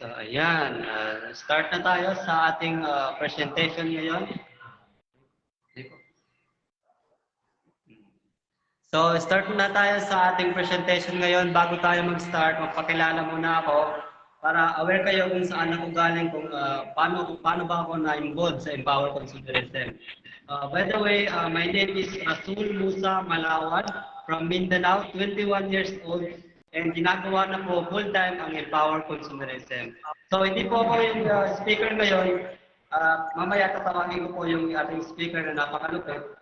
So, ayan. Start na tayo sa ating presentation ngayon. So, start na tayo sa ating presentation ngayon. Bago tayo mag-start, magpakilala muna ako para aware kayo kung saan ako galing, kung paano ba ako na-involved sa Empower Consumerism. By the way, my name is Rasul Musa Malawad from Mindanao, 21 years old, and ginagawa na po full-time ang Empower Consumerism. So, hindi po ako yung speaker ngayon. Mamaya tatawagin ko po yung ating speaker na napakalupit.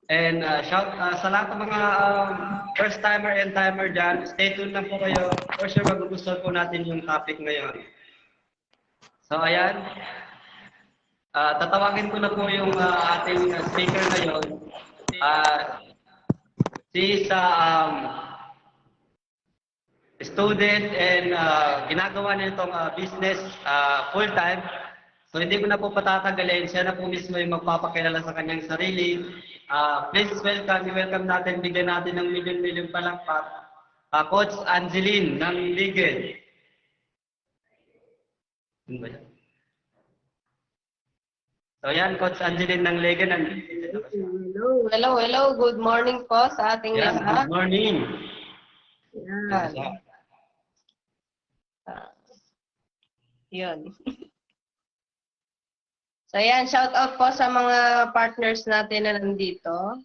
And sa lahat ng mga first timer and timer dyan, stay tuned lang po kayo. For sure, magugustuhan po natin yung topic ngayon. So, ayan. Tatawagin ko na po yung ating speaker ngayon. She is student and ginagawa niya itong business full-time. So, hindi ko na po patatagalin. Siya na po mismo yung magpapakilala sa kanyang sarili. Please welcome natin, bigyan natin ng milyon-milyon palakpak, Coach Angeline ng Legal. So yan, Coach Angeline ng Legal. Hello. Good morning po sa ating lahat. Good morning. Yan. Yun. So yan, shout out po sa mga partners natin na nandito.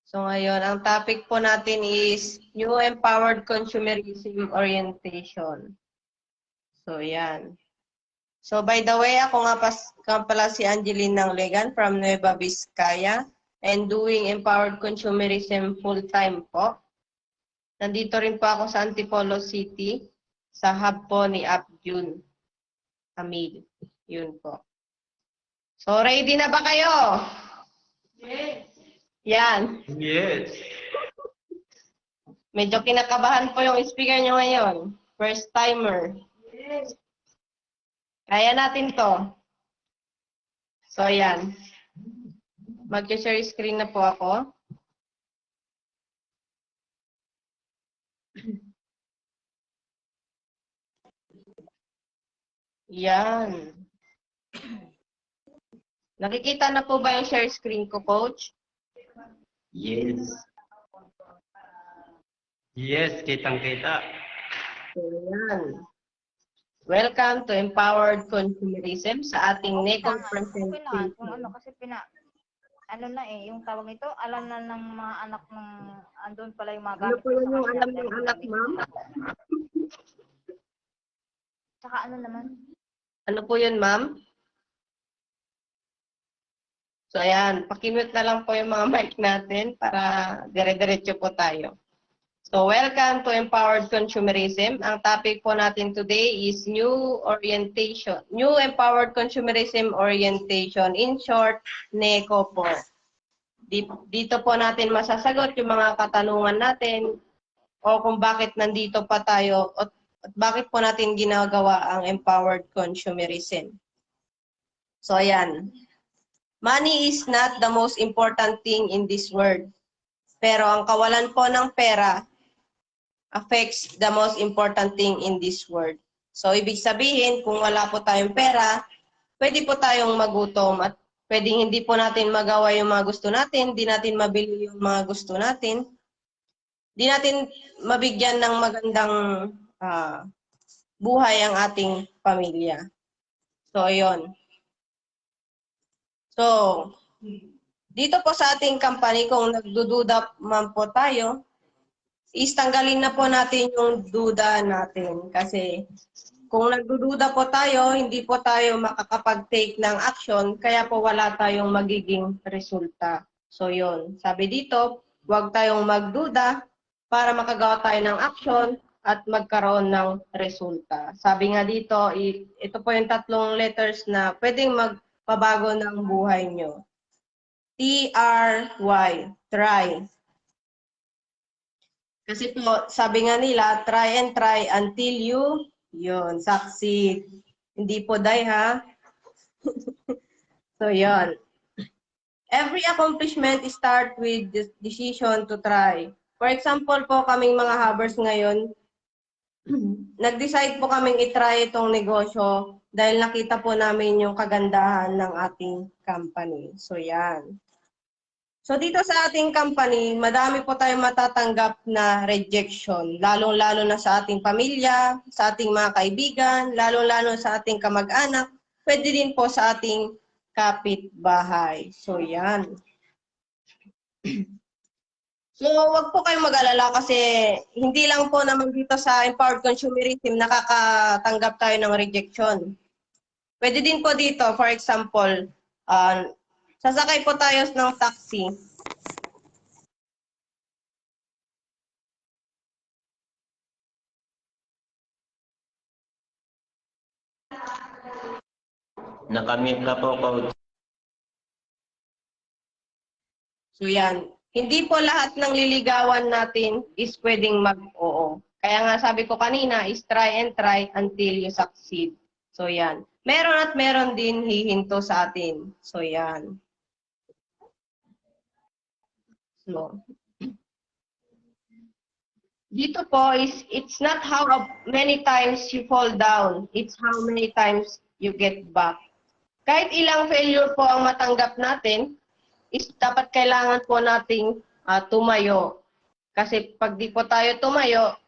So ngayon, ang topic po natin is New Empowered Consumerism Orientation. So yan. So by the way, ako nga pala si Angeline ng Legan from Nueva Vizcaya and doing Empowered Consumerism full-time po. Nandito rin po ako sa Antipolo City sa hub po ni Abjun Amil. Yun po. So, ready na ba kayo? Yes. Yan. Yes. Medyo kinakabahan po yung speaker nyo ngayon. First timer. Yes. Kaya natin to. So, yan. Mag-share screen na po ako. Yan. Nakikita na po ba yung share screen ko, Coach? Yes. Yes, kitang-kita. So, yan. Welcome to Empowered Consumerism sa ating NECO presentation. Kasi ano na yung tawag nito, alam na ng mga anak ng, andun pala yung mga gamit. Ano po yun yung alam ng anak, ma'am? Tsaka ano naman? Ano po yun, ma'am? So, ayan. Pakimute na lang po yung mga mic natin para dire-diretso po tayo. So, welcome to Empowered Consumerism. Ang topic po natin today is New Orientation. New Empowered Consumerism Orientation. In short, NECO po. Dito po natin masasagot yung mga katanungan natin o kung bakit nandito pa tayo at bakit po natin ginagawa ang Empowered Consumerism. So, ayan. Money is not the most important thing in this world. Pero ang kawalan po ng pera affects the most important thing in this world. So, ibig sabihin, kung wala po tayong pera, pwede po tayong magutom at pwedeng hindi po natin magawa yung mga gusto natin, di natin mabili yung mga gusto natin, di natin mabigyan ng magandang buhay ang ating pamilya. So, ayun. So, dito po sa ating company, kung nagdududa man po tayo, tanggalin na po natin yung duda natin. Kasi kung nagdududa po tayo, hindi po tayo makakapag-take ng action, kaya po wala tayong magiging resulta. So, yun. Sabi dito, huwag tayong magduda para makagawa tayo ng action at magkaroon ng resulta. Sabi nga dito, ito po yung 3 letters na pwedeng magpabago ng buhay nyo. T-R-Y, try. Kasi po, sabi nga nila, try and try until you, succeed. Hindi po die, ha? So, yun. Every accomplishment start with the decision to try. For example po, kaming mga Habbers ngayon, nag-decide po kaming itry itong negosyo dahil nakita po namin yung kagandahan ng ating company. So, yan. So, dito sa ating company, madami po tayong matatanggap na rejection, lalong-lalo na sa ating pamilya, sa ating mga kaibigan, lalong-lalo sa ating kamag-anak, pwede din po sa ating kapitbahay. So, yan. So, wag po kayong mag-alala kasi hindi lang po naman dito sa Empowered Consumerism nakakatanggap tayo ng rejection. Pwede din po dito, for example, sasakay po tayo ng taxi. Nakamute na po, Coach. So yan, hindi po lahat ng liligawan natin is pwedeng mag-oo. Kaya nga sabi ko kanina is try and try until you succeed. So yan, meron at meron din hihinto sa atin. So yan. So, dito po is it's not how many times you fall down, it's how many times you get back. Kahit ilang failure po ang matanggap natin, is dapat kailangan po nating tumayo. Kasi pag di po tayo tumayo,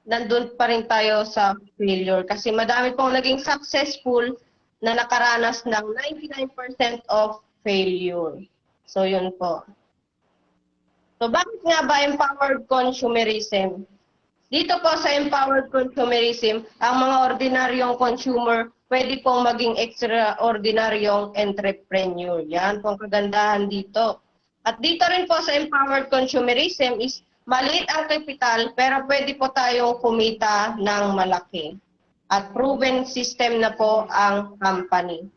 nandun pa rin tayo sa failure. Kasi madami pong naging successful na nakaranas ng 99% of failure. So yun po. So bakit nga ba empowered consumerism? Dito po sa empowered consumerism, ang mga ordinaryong consumer pwede pong maging extraordinaryong entrepreneur. Yan po ang kagandahan dito. At dito rin po sa empowered consumerism is maliit ang kapital pero pwede po tayong kumita ng malaki. At proven system na po ang company.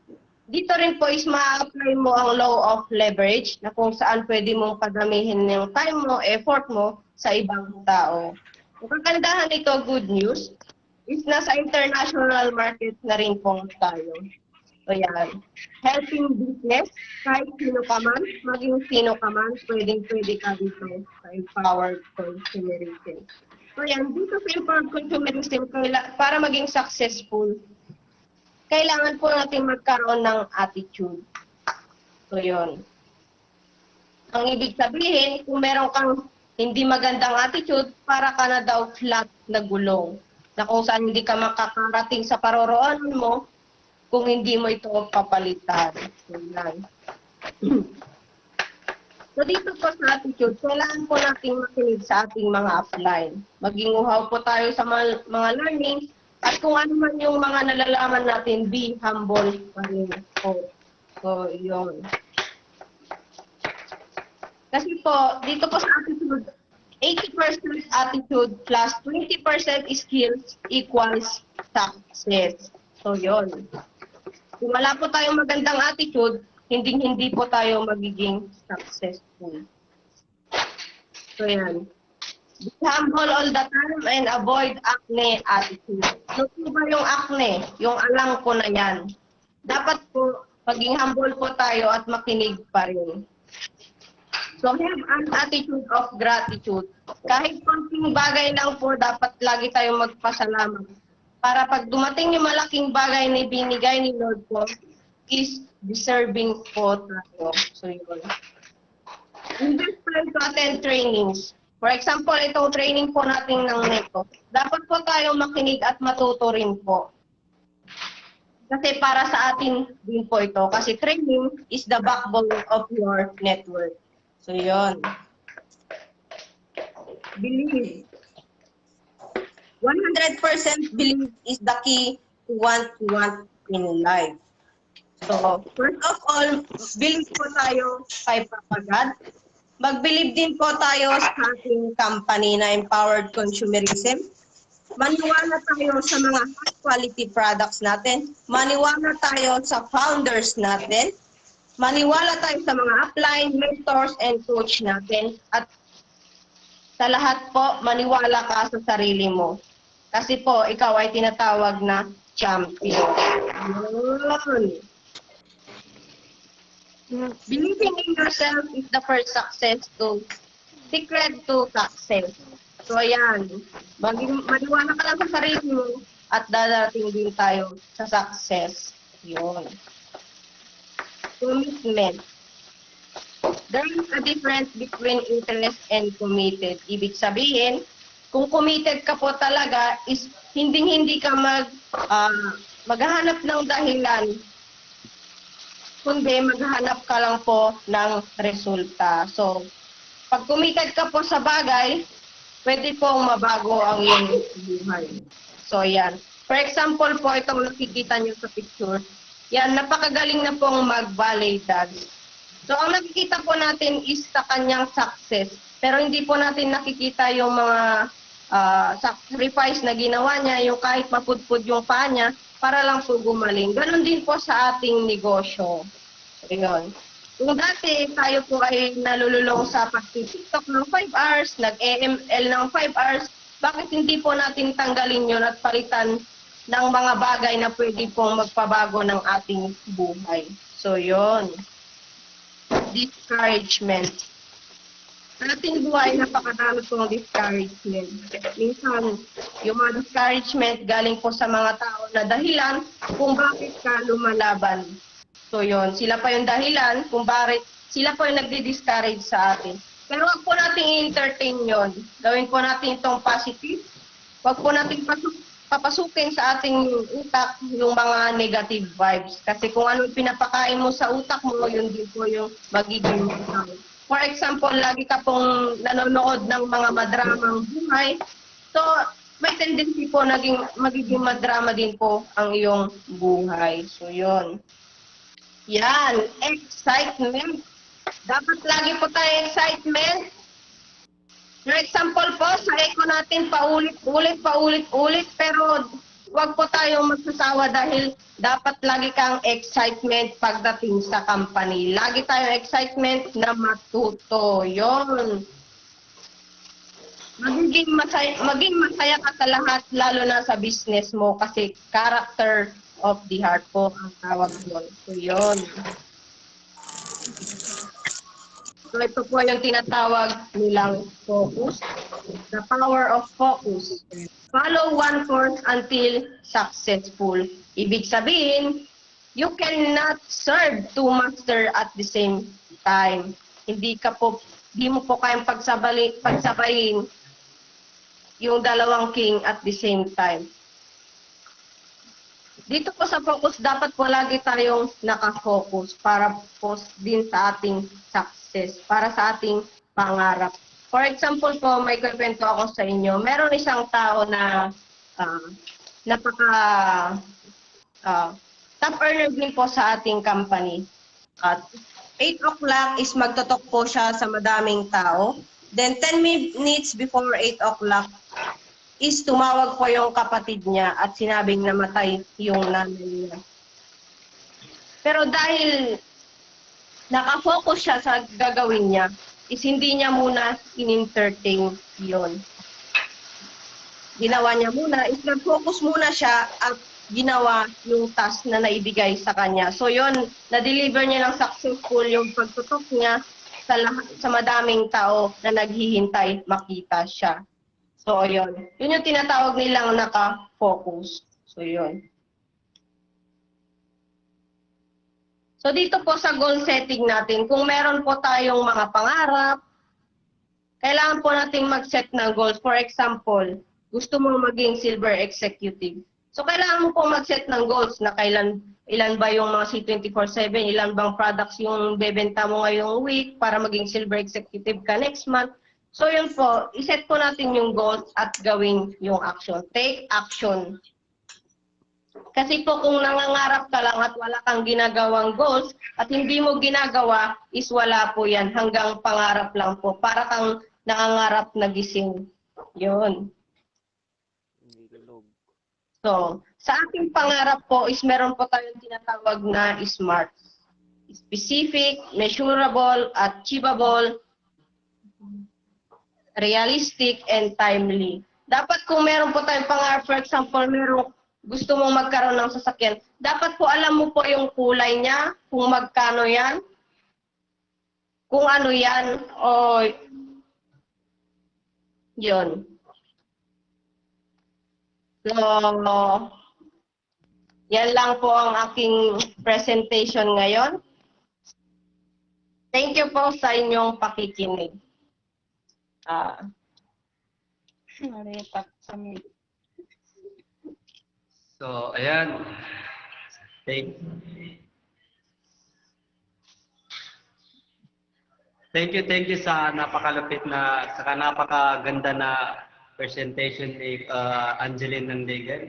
Dito rin po is ma-apply mo ang law of leverage na kung saan pwede mong padamihin yung time mo, effort mo sa ibang tao. Ang kagandahan nito, good news, is nasa international market na rin po tayo. So yan, helping business, kahit sino ka man, maging sino ka man, pwede ka dito sa empowered consumerism. So yan, dito sa empowered consumerism, para maging successful, kailangan po natin magkaroon ng attitude. So yun. Ang ibig sabihin, kung meron kang hindi magandang attitude, para ka na daw flat na gulong. Na kung saan hindi ka makakarating sa paroroonan mo, kung hindi mo ito papalitan. So, so dito po sa attitude, kailangan po natin makinig sa ating mga upline. Maging uhaw po tayo sa mga learnings, at kung ano man yung mga nalalaman natin, be humble pa rin po. So, yun. Kasi po, dito po sa attitude, 80% attitude plus 20% skills equals success. So, yun. Kung wala po tayong magandang attitude, hindi po tayo magiging successful. So, yan. Be humble all the time and avoid acne attitude. Ano po ba yung acne? Yung alang ko na yan. Dapat po, maging humble po tayo at makinig pa rin. So, have an attitude of gratitude. Kahit konting bagay lang po, dapat lagi tayong magpasalamat. Para pag dumating yung malaking bagay na binigay ni Lord po, is deserving po tayo. So, yun. Invest time to attend trainings. For example, itong training po natin ng NETO. Dapat po tayong makinig at matuto rin po. Kasi para sa atin din po ito. Kasi training is the backbone of your network. So, yun. Believe. 100% believe is the key to what you want in life. So, first of all, believe po tayo kay Papa God. Mag-believe din po tayo sa ating company na Empowered Consumerism. Maniwala tayo sa mga high-quality products natin. Maniwala tayo sa founders natin. Maniwala tayo sa mga upline, mentors, and coach natin. At sa lahat po, maniwala ka sa sarili mo. Kasi po, ikaw ay tinatawag na champion. Yun. Believing in yourself is the first secret to success. So ayan, maniwala ka lang sa sarili mo at dadating din tayo sa success. Yun. Commitment. There is a difference between interest and committed. Ibig sabihin, kung committed ka po talaga, is hindi ka maghahanap ng dahilan, kundi maghahanap ka lang po ng resulta. So, pag committed ka po sa bagay, pwede pong mabago ang iyong buhay. So, yan. For example po, itong nakikita nyo sa picture, yan, napakagaling na pong mag-ballet dance. So, ang nakikita po natin is sa kanyang success. Pero hindi po natin nakikita yung mga sacrifice na ginawa niya, yung kahit mapudpud yung paa niya, para lang po gumaling. Ganon din po sa ating negosyo. So, yun. Kung dati tayo po ay nalululong sa pag-TikTok ng 5 hours, nag-AML ng 5 hours, bakit hindi po natin tanggalin yun at palitan ng mga bagay na pwede pong magpabago ng ating buhay? So, yun. Discouragement. Sa ating buhay, napakadami pong discouragement. Minsan, yung mga discouragement galing po sa mga tao na dahilan kung bakit ka lumalaban. So yun, sila pa yung dahilan kung bakit sila po yung nagdi-discourage sa atin. Pero wag po natin i-entertain yun. Gawin po natin itong positive. Wag po natin papasukin sa ating utak yung mga negative vibes. Kasi kung ano yung pinapakain mo sa utak mo, yun din po yung magiging utak. For example, lagi ka pong nanonood ng mga madramang buhay. So, may tendency po magiging madrama din po ang iyong buhay. So, yun. Yan, excitement. Dapat lagi po tayo excitement. For example po, sa eco natin paulit-ulit, pero wag po tayong magsasawa dahil dapat lagi kang excitement pagdating sa company. Lagi tayong excitement na matuto. Yun. Maging masaya ka sa lahat, lalo na sa business mo kasi character of the heart po ang tawag doon. So, yun. So, ito po yung tinatawag nilang focus. The power of focus. Follow one course until successful. Ibig sabihin, you cannot serve two master at the same time. Hindi mo po kayang pagsabayin yung dalawang king at the same time. Dito po sa focus, dapat po lagi tayong nakafocus para po din sa ating success, para sa ating pangarap. For example po, may kwento ako sa inyo. Meron isang tao na top earner din po sa ating company. At 8 o'clock is magtotok po siya sa madaming tao. Then 10 minutes before 8 o'clock is tumawag po yung kapatid niya at sinabing namatay yung nanay niya. Pero dahil nakafocus siya sa gagawin niya, is hindi niya muna in-entertain yun. Ginawa niya muna, is nag-focus muna siya at ginawa yung task na naibigay sa kanya. So yun, na-deliver niya ng successful yung pagtutok niya sa madaming tao na naghihintay makita siya. So yun, yun yung tinatawag nilang naka-focus. So yun. So dito po sa goal setting natin, kung meron po tayong mga pangarap, kailangan po nating mag-set ng goals. For example, gusto mo maging silver executive. So kailangan mo po mag-set ng goals na ilan ba yung mga C24/7, ilan bang products yung bebenta mo ngayong week para maging silver executive ka next month. So yun po, iset po natin yung goals at gawin yung action. Take action. Kasi po kung nangangarap ka lang at wala kang ginagawang goals at hindi mo ginagawa, is wala po yan. Hanggang pangarap lang po. Para kang nangangarap na gising. Yun. So, sa ating pangarap po is meron po tayong tinatawag na SMART. Specific, measurable, achievable, realistic, and timely. Dapat kung meron po tayong pangarap, for example, gusto mong magkaroon ng sasakyan, dapat po alam mo po yung kulay niya, kung magkano yan, kung ano yan, o yun. So, yan lang po ang aking presentation ngayon. Thank you po sa inyong pakikinig. So, ayan. Thank thank you sa napakalupit na, saka napakaganda na presentation ni Angeline ng Ligan.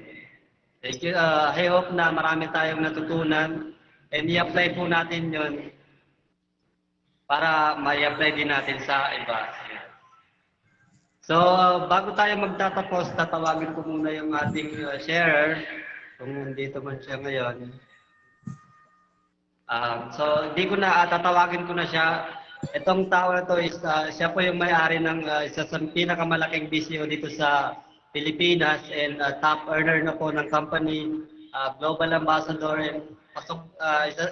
Thank you. I hope na marami tayong natutunan and i-apply po natin yon para ma-apply din natin sa iba. So, bago tayo magtatapos, tatawagin ko muna yung ating sharer, kung nandito man siya ngayon. So, hindi ko na, tatawagin ko na siya. Itong tao na to is, siya po yung may-ari ng isa sa pinakamalaking BCO dito sa Pilipinas and top earner na po ng company, global ambassador, and pasok,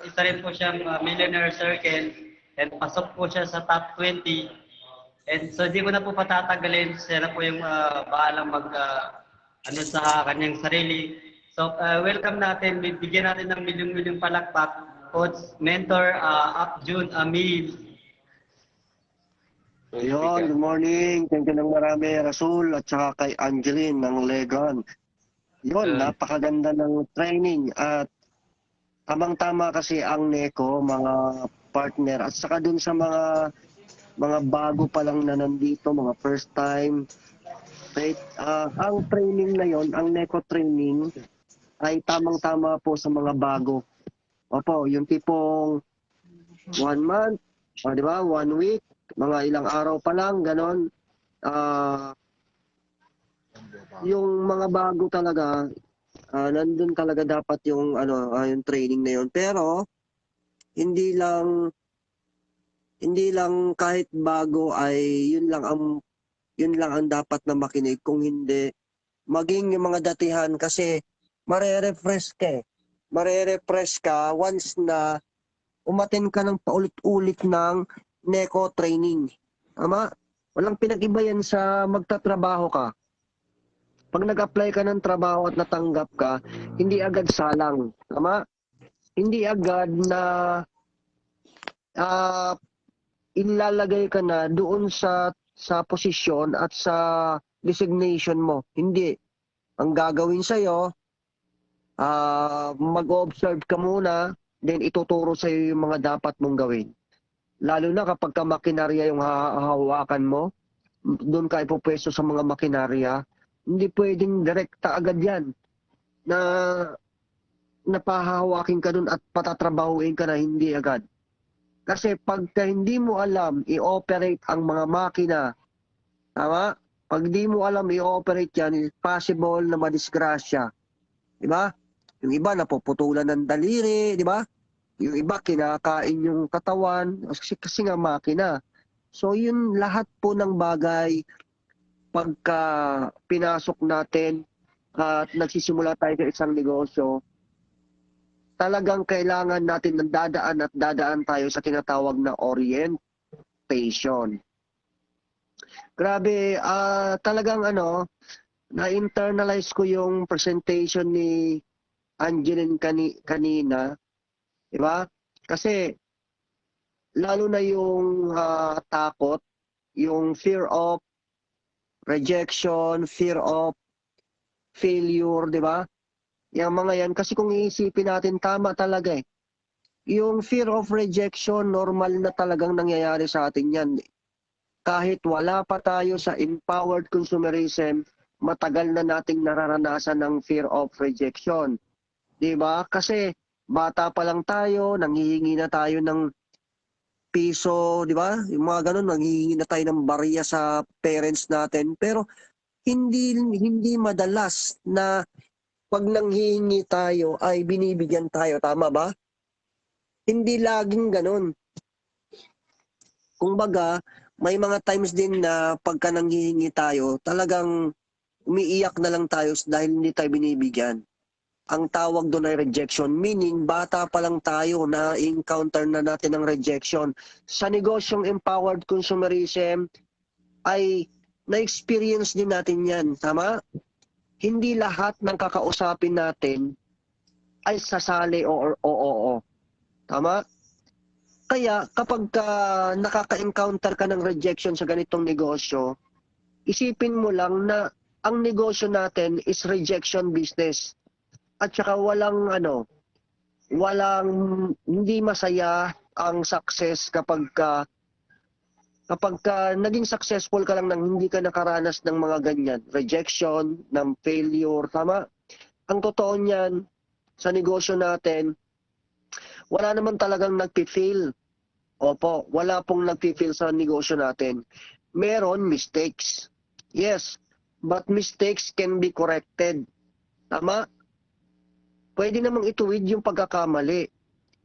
isa rin po siyang millionaire circle, and pasok po siya sa top 20. And so, di ko na po patatagalin. Siya na po yung baalang ano sa kanyang sarili. So, welcome natin. Bigyan natin ng milyong-milyong palakpak. Coach, mentor, June Amil. Ayun, good morning. Thank you ng marami, Rasul, at saka kay Angeline ng Legon. Yun, napakaganda ng training at tamang-tama kasi ang NECO, mga partner, at saka dun sa mga bago pa lang na nandito, mga first time. Right? Ang training na yon, ang NECO training, ay tamang-tama po sa mga bago. Opo, yung tipong 1 month, di ba, 1 week, mga ilang araw pa lang, ganon. Yung mga bago talaga, nandun talaga dapat yung, yung training na yon. Pero, hindi lang kahit bago ay yun lang ang dapat na makinig, kung hindi maging yung mga datihan, kasi marerefresh ka once na umattend ka ng paulit-ulit ng NECO training. Tama? Walang pinag-iba yan sa magtatrabaho ka. Pag nag-apply ka ng trabaho at natanggap ka, hindi agad salang. Tama? Hindi agad na ilalagay ka na doon sa posisyon at sa designation mo. Hindi. Ang gagawin sa'yo, mag-observe ka muna, then ituturo sa'yo yung mga dapat mong gawin. Lalo na kapag ka makinarya yung hahawakan mo, doon ka ipopwesto sa mga makinarya, hindi pwedeng direkta agad yan na napahawakin ka doon at patatrabahuin ka na hindi agad. Kasi pagka hindi mo alam i-operate ang mga makina, tama? Pag hindi mo alam i-operate yan, possible na madisgrasya. Diba? Yung iba napuputulan ng daliri, diba? Yung iba kinakain yung katawan kasi nga makina. So yun lahat po ng bagay pagka pinasok natin at nagsisimula tayo sa isang negosyo, talagang kailangan natin ng dadaan tayo sa tinatawag na orientation. Grabe, talagang na-internalize ko yung presentation ni Angeline kanina, di ba? Kasi lalo na yung takot, yung fear of rejection, fear of failure, di ba? Yung mga yan, kasi kung iisipin natin, tama talaga eh. Yung fear of rejection, normal na talagang nangyayari sa atin yan. Kahit wala pa tayo sa empowered consumerism, matagal na nating nararanasan ng fear of rejection. Diba? Kasi bata pa lang tayo, nanghihingi na tayo ng piso, diba? Yung mga ganun, nanghihingi na tayo ng barya sa parents natin. Pero hindi madalas na pag nanghihingi tayo ay binibigyan tayo. Tama ba? Hindi laging ganun. Kumbaga, may mga times din na pagka nanghihingi tayo, talagang umiiyak na lang tayo dahil hindi tayo binibigyan. Ang tawag doon ay rejection, meaning bata pa lang tayo na encounter na natin ng rejection. Sa negosyong empowered consumerism ay na-experience din natin yan. Tama? hindi lahat ng kakausapin natin ay sasali o oo. Tama? Kaya kapag nakaka-encounter ka ng rejection sa ganitong negosyo, isipin mo lang na ang negosyo natin is rejection business. At saka walang hindi masaya ang success kapag naging successful ka lang nang hindi ka nakaranas ng mga ganyan, rejection, ng failure, tama? Ang totoo niyan sa negosyo natin, wala naman talagang nagpi-fail. Opo, wala pong nagpi-fail sa negosyo natin. Meron mistakes. Yes, but mistakes can be corrected. Tama? Pwede namang ituwid yung pagkakamali.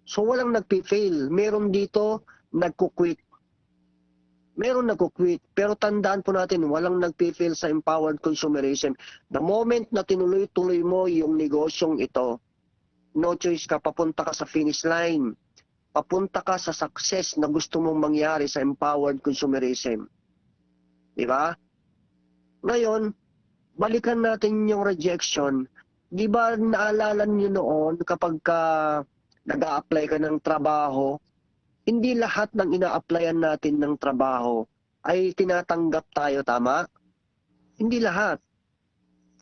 So walang nagpi-fail. Meron dito nagkukwit. Meron nagkukwit. Pero tandaan po natin, walang nagpi-fail sa empowered consumerism. The moment na tinuloy-tuloy mo yung negosyong ito, no choice ka, papunta ka sa finish line. Papunta ka sa success na gusto mong mangyari sa empowered consumerism. Diba? Ngayon, balikan natin yung rejection. Di ba naalala niyo noon kapag nag-a-apply ka ng trabaho, hindi lahat ng ina-applyan natin ng trabaho ay tinatanggap tayo, tama? Hindi lahat.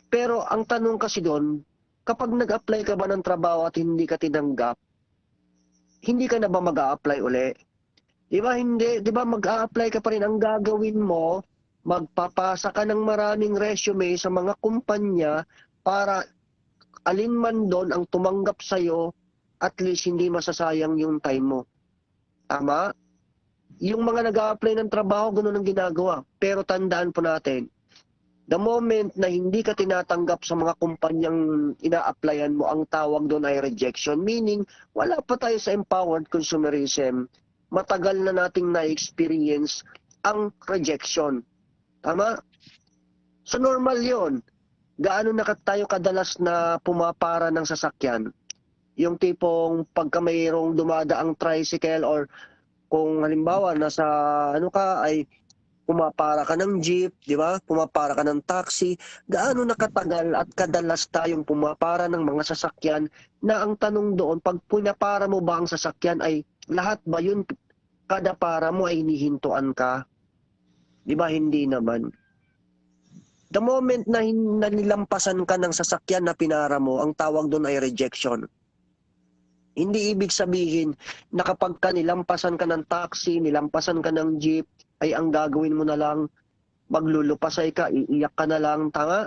Pero ang tanong kasi doon, kapag nag-apply ka ba ng trabaho at hindi ka tinanggap, hindi ka na ba mag-a-apply uli? Di ba hindi? Di ba mag-a-apply ka pa rin? Ang gagawin mo, magpapasa ka ng maraming resume sa mga kumpanya para alin man doon ang tumanggap sa'yo, at least hindi masasayang yung time mo. Tama? Yung mga nag-a-apply ng trabaho, ganoon ang ginagawa. Pero tandaan po natin, the moment na hindi ka tinatanggap sa mga kumpanyang ina-applyan mo, ang tawag doon ay rejection. Meaning, wala pa tayo sa empowered consumerism. Matagal na nating na-experience ang rejection. Tama? So normal yon. Gaano na tayo kadalas na pumapara ng sasakyan? Yung tipong pagka mayroong dumadaang tricycle or kung halimbawa nasa ay pumapara ka ng jeep, di ba? Pumapara ka ng taxi. Gaano nakatagal at kadalas tayong pumapara ng mga sasakyan na ang tanong doon, pag pinapara mo ba ang sasakyan ay lahat ba yun, kada para mo ay hinihintuan ka? Di ba? Hindi naman. The moment na nilampasan ka ng sasakyan na pinara mo, ang tawag doon ay rejection. Hindi ibig sabihin na kapag nilampasan ka ng taxi, nilampasan ka ng jeep, ay ang gagawin mo na lang, maglulupasay ka, iiyak ka na lang, tanga?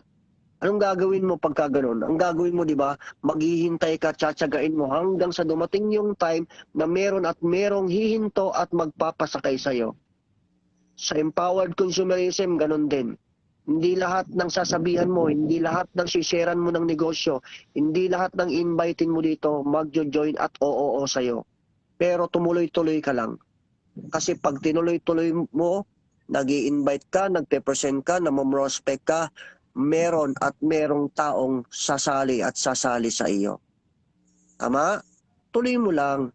Anong gagawin mo pagka ganun? Ang gagawin mo, di ba, maghihintay ka, tsatsagain mo hanggang sa dumating yung time na meron at merong hihinto at magpapasakay sa'yo. Sa empowered consumerism, ganun din. Hindi lahat ng sasabihan mo, hindi lahat ng sisharean mo ng negosyo, hindi lahat ng invitein mo dito magjo-join at oo sa'yo. Pero tumuloy-tuloy ka lang. Kasi pag tinuloy-tuloy mo, nag-i-invite ka, nagpe-present ka, namomrospect ka, meron at merong taong sasali at sasali sa iyo. Tama? Tuloy mo lang.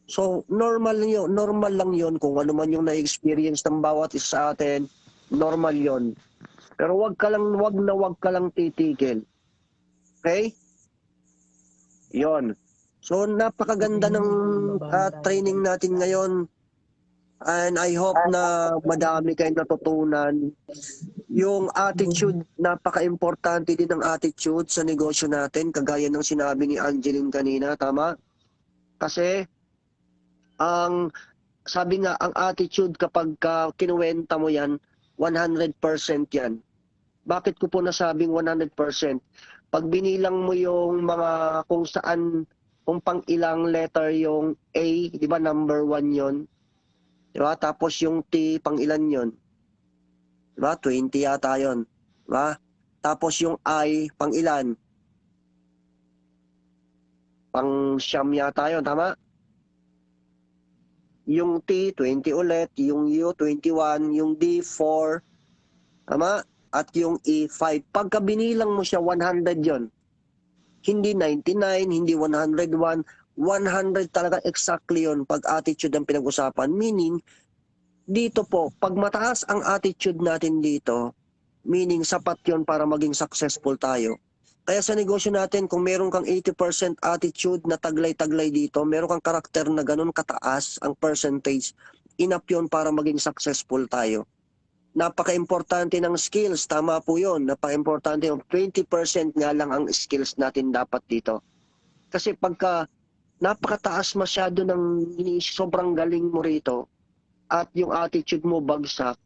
So, normal lang yun kung ano man yung na-experience ng bawat isa sa atin, normal yon. Pero wag ka lang titigil. Okay? Yon. So, napakaganda ng training natin ngayon. And I hope na madami kayong natutunan. Yung attitude, napaka-importante din ng attitude sa negosyo natin, kagaya ng sinabi ni Angeline kanina, tama? Kasi, sabi nga, ang attitude kapag kinuwenta mo yan, 100% yan. Bakit ko po nasabing 100%? Pag binilang mo yung mga kung pang ilang letter yung A, di ba number 1 yon, di ba? Tapos yung T, pang ilan yon, di ba? 20 yata yon, di ba? Tapos yung I, pang ilan? Pang siyam yata yon, tama? Yung T, 20 ulit. Yung U, 21. Yung D, 4. Tama? At yung E, 5. Pagka binilang mo siya, 100 yon. Hindi 99, hindi 101. 100 talaga exactly yon pag attitude ang pinag-usapan. Meaning, dito po, pag mataas ang attitude natin dito, Meaning, sapat yon para maging successful tayo. Kaya sa negosyo natin, kung meron kang 80% attitude na taglay-taglay dito, meron kang karakter na ganun kataas ang percentage, enough yun para maging successful tayo. Napaka-importante ng skills, tama po yun. Napaka-importante yung 20% nga lang ang skills natin dapat dito. Kasi pagka napakataas masyado ng sobrang galing mo rito at yung attitude mo bagsak,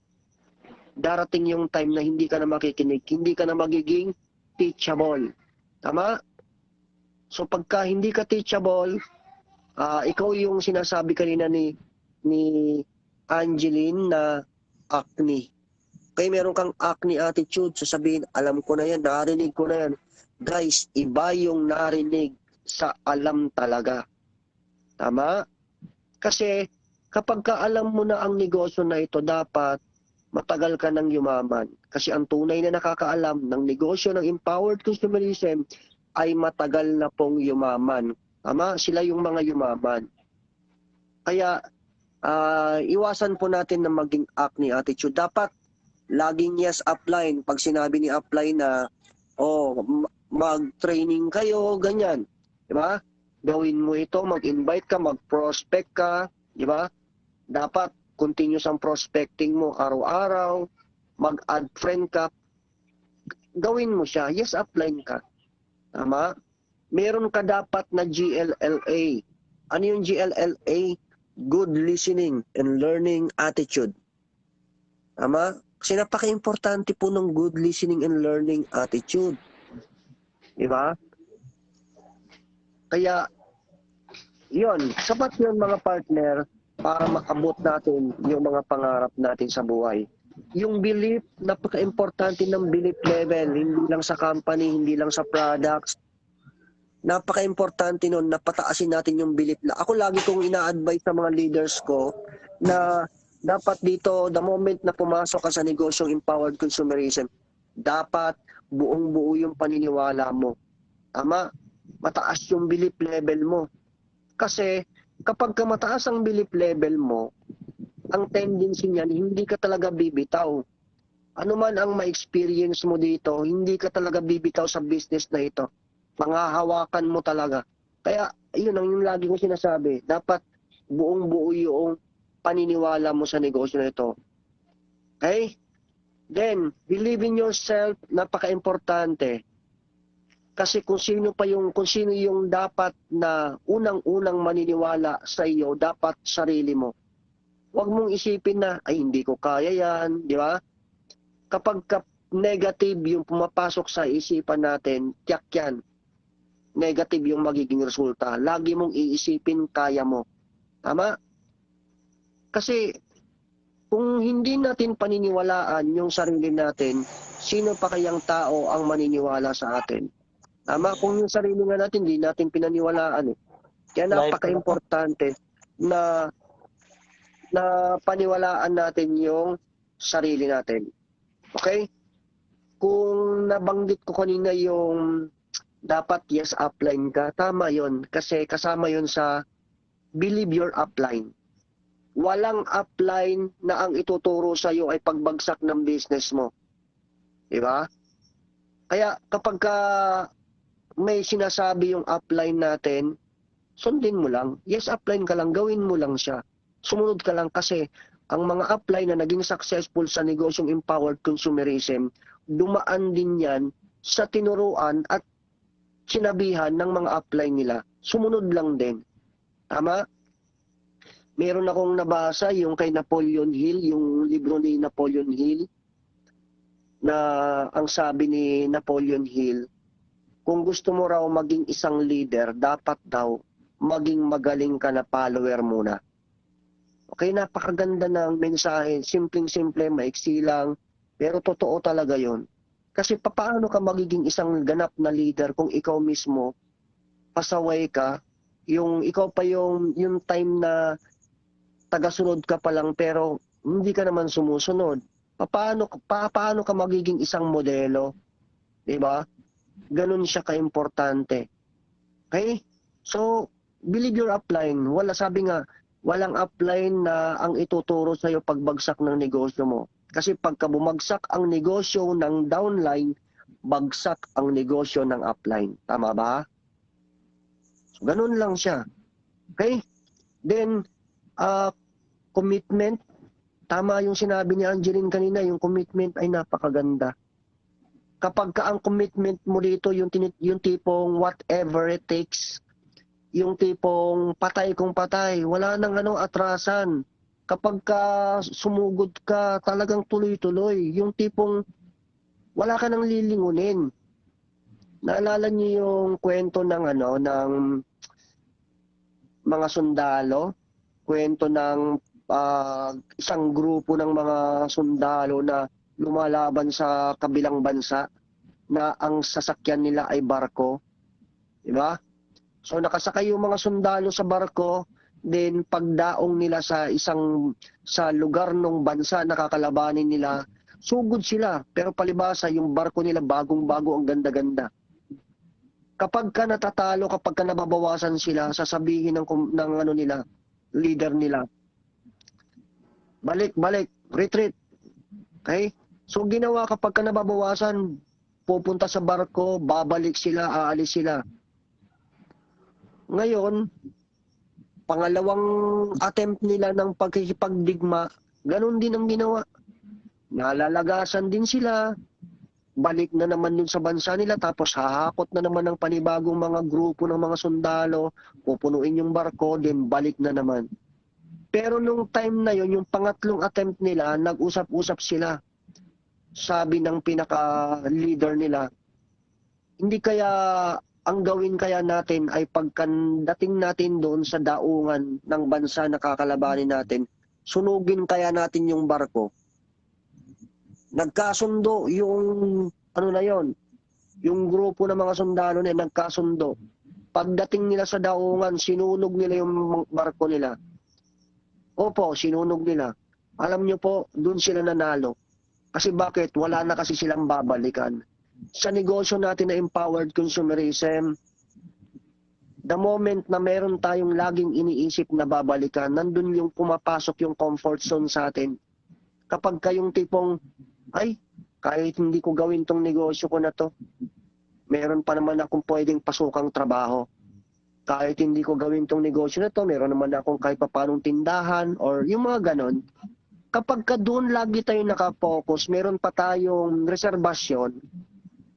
darating yung time na hindi ka na makikinig, hindi ka na magiging teachable. Tama? So pagka hindi ka teachable, ikaw yung sinasabi kanina ni Angeline na acne. Kaya meron kang acne attitude, sasabihin, alam ko na yan, narinig ko na yan. Guys, iba yung narinig sa alam talaga. Tama? Kasi kapag ka alam mo na ang negosyo na ito, dapat matagal ka nang yumaman. Kasi ang tunay na nakakaalam ng negosyo ng empowered consumerism ay matagal na pong yumaman. Tama? Sila yung mga yumaman. Kaya, iwasan po natin na maging acne attitude. Dapat, laging yes upline. Pag sinabi ni upline na, mag-training kayo, ganyan. Diba? Gawin mo ito, mag-invite ka, mag-prospect ka. Diba? Dapat, continuous ang prospecting mo araw-araw, mag-add friend ka, gawin mo siya, yes, upline ka. Tama? Meron ka dapat na GLLA. Ano yung GLLA? Good listening and learning attitude. Tama? Kasi napaka-importante po ng good listening and learning attitude. Diba? Kaya, yun, sapat yun mga partner, para makabot natin yung mga pangarap natin sa buhay. Yung belief, napaka-importante ng belief level, hindi lang sa company, hindi lang sa products. Napaka-importante nun na pataasin natin yung belief. Ako lagi kong ina-advise sa mga leaders ko na dapat dito, the moment na pumasok ka sa negosyong empowered consumerism, dapat buong-buo yung paniniwala mo. Tama? Mataas yung belief level mo. Kasi kapag ka mataas ang belief level mo, ang tendency niyan, hindi ka talaga bibitaw. Ano man ang ma-experience mo dito, hindi ka talaga bibitaw sa business na ito. Pangahawakan mo talaga. Kaya, yun ang yung lagi kong sinasabi. Dapat buong-buo yung paniniwala mo sa negosyo na ito. Okay? Then, believe in yourself, napaka-importante. Kasi kung sino yung dapat na unang-unang maniniwala sa iyo, dapat sarili mo. Huwag mong isipin na, ay hindi ko kaya yan, di ba? Kapag negative yung pumapasok sa isipan natin, tiyak yan. Negative yung magiging resulta. Lagi mong iisipin, kaya mo. Tama? Kasi kung hindi natin paniniwalaan yung sarili natin, sino pa kayang tao ang maniniwala sa atin? Tama, kung yung sarili nga natin, hindi natin pinaniwalaan. Kaya napaka-importante na paniwalaan natin yung sarili natin. Okay? Kung nabanggit ko kanina yung dapat yes upline ka, tama yon. Kasi kasama yon sa believe your upline. Walang upline na ang ituturo sa iyo ay pagbagsak ng business mo. Diba? Kaya kapag may sinasabi yung upline natin, sundin mo lang. Yes, upline ka lang, gawin mo lang siya. Sumunod ka lang kasi ang mga upline na naging successful sa negosyong empowered consumerism, dumaan din yan sa tinuruan at sinabihan ng mga upline nila. Sumunod lang din. Tama? Meron akong nabasa yung kay Napoleon Hill, yung libro ni Napoleon Hill, na ang sabi ni Napoleon Hill, kung gusto mo raw maging isang leader, dapat daw maging magaling ka na follower muna. Okay, napakaganda ng mensahe. Simpleng-simple, maiksi lang, pero totoo talaga yon. Kasi paano ka magiging isang ganap na leader kung ikaw mismo, pasaway ka, ikaw pa yung time na tagasunod ka pa lang pero hindi ka naman sumusunod. Paano ka magiging isang modelo? Diba? Ganun siya ka-importante. Okay? So, believe your upline. Sabi nga, walang upline na ang ituturo sa iyo pagbagsak ng negosyo mo. Kasi pagka bumagsak ang negosyo ng downline, bagsak ang negosyo ng upline. Tama ba? So, ganun lang siya. Okay? Then, commitment. Tama yung sinabi ni Angeline kanina, yung commitment ay napakaganda. Kapag ka ang commitment mo dito, yung tipong whatever it takes, yung tipong patay kung patay, wala nang atrasan. Kapag ka sumugod ka, talagang tuloy-tuloy. Yung tipong wala ka nang lilingunin. Naalala niyo yung kwento ng ng mga sundalo, kwento ng isang grupo ng mga sundalo na lumalaban sa kabilang bansa na ang sasakyan nila ay barko. Diba? So nakasakay yung mga sundalo sa barko, then pagdaong nila sa lugar ng bansa na kakalabanin nila, sugod sila. Pero palibasa, yung barko nila bagong-bago, ang ganda-ganda. Kapag ka natatalo, kapag ka nababawasan sila, sasabihin ng nila, leader nila, balik, retreat. Okay? So ginawa kapag ka nababawasan, pupunta sa barko, babalik sila, aalis sila. Ngayon, pangalawang attempt nila ng pagkikipagdigma, ganun din ang ginawa. Nalalagasan din sila, balik na naman dun sa bansa nila, tapos hahakot na naman ng panibagong mga grupo ng mga sundalo, pupunuin yung barko, then balik na naman. Pero nung time na yon, yung pangatlong attempt nila, nag-usap-usap sila. Sabi ng pinaka-leader nila, hindi kaya ang gawin kaya natin ay pagkandating natin doon sa daungan ng bansa na kakalabanin natin, sunugin kaya natin yung barko. Nagkasundo yung yung grupo ng mga sundalo na nagkasundo. Pagdating nila sa daungan, sinunog nila yung barko nila. Opo, sinunog nila. Alam nyo po, doon sila nanalo. Kasi bakit? Wala na kasi silang babalikan. Sa negosyo natin na empowered consumerism, the moment na meron tayong laging iniisip na babalikan, nandun yung pumapasok yung comfort zone sa atin. Kapag kayong tipong, ay, kahit hindi ko gawin tong negosyo ko na to, meron pa naman akong pwedeng pasukang trabaho. Kahit hindi ko gawin tong negosyo na to, meron naman akong kahit papanong tindahan or yung mga ganon. Kapag ka doon lagi tayo nakapokus, meron pa tayong reservasyon,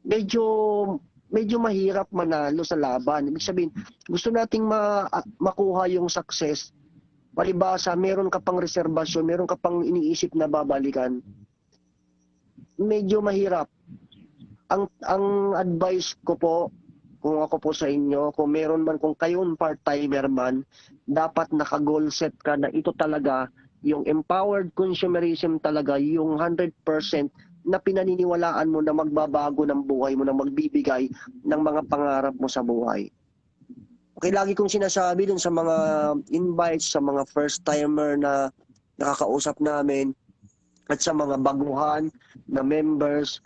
medyo mahirap manalo sa laban. Ibig sabihin, gusto nating makuha yung success. Palibasa, meron ka pang reservasyon, meron ka pang iniisip na babalikan. Medyo mahirap. Ang advice ko po, kung ako po sa inyo, kung meron man, kung kayon part-timer man, dapat naka-goal set ka na ito talaga, yung empowered consumerism talaga, yung 100% na pinaniniwalaan mo na magbabago ng buhay mo, na magbibigay ng mga pangarap mo sa buhay. Okay, lagi kong sinasabi dun sa mga invites, sa mga first-timer na nakakausap namin, at sa mga baguhan na members,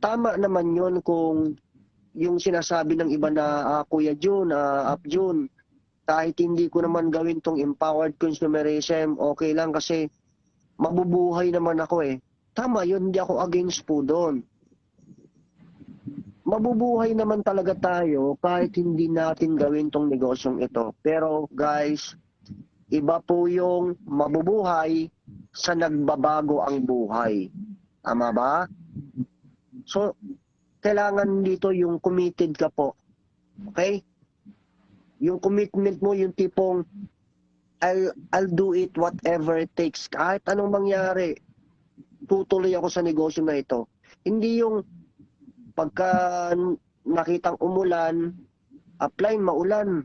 tama naman yun kung yung sinasabi ng iba na Kuya Jun, Up Jun, kahit hindi ko naman gawin tong empowered consumerism, okay lang kasi mabubuhay naman ako eh. Tama yun, hindi ako against po doon. Mabubuhay naman talaga tayo kahit hindi natin gawin tong negosyong ito. Pero guys, iba po yung mabubuhay sa nagbabago ang buhay. Tama ba? So, kailangan dito yung committed ka po. Okay? Yung commitment mo, yung tipong I'll do it whatever it takes. Kahit anong mangyari, tutuloy ako sa negosyo na ito. Hindi yung pagka nakitang umulan, apply maulan.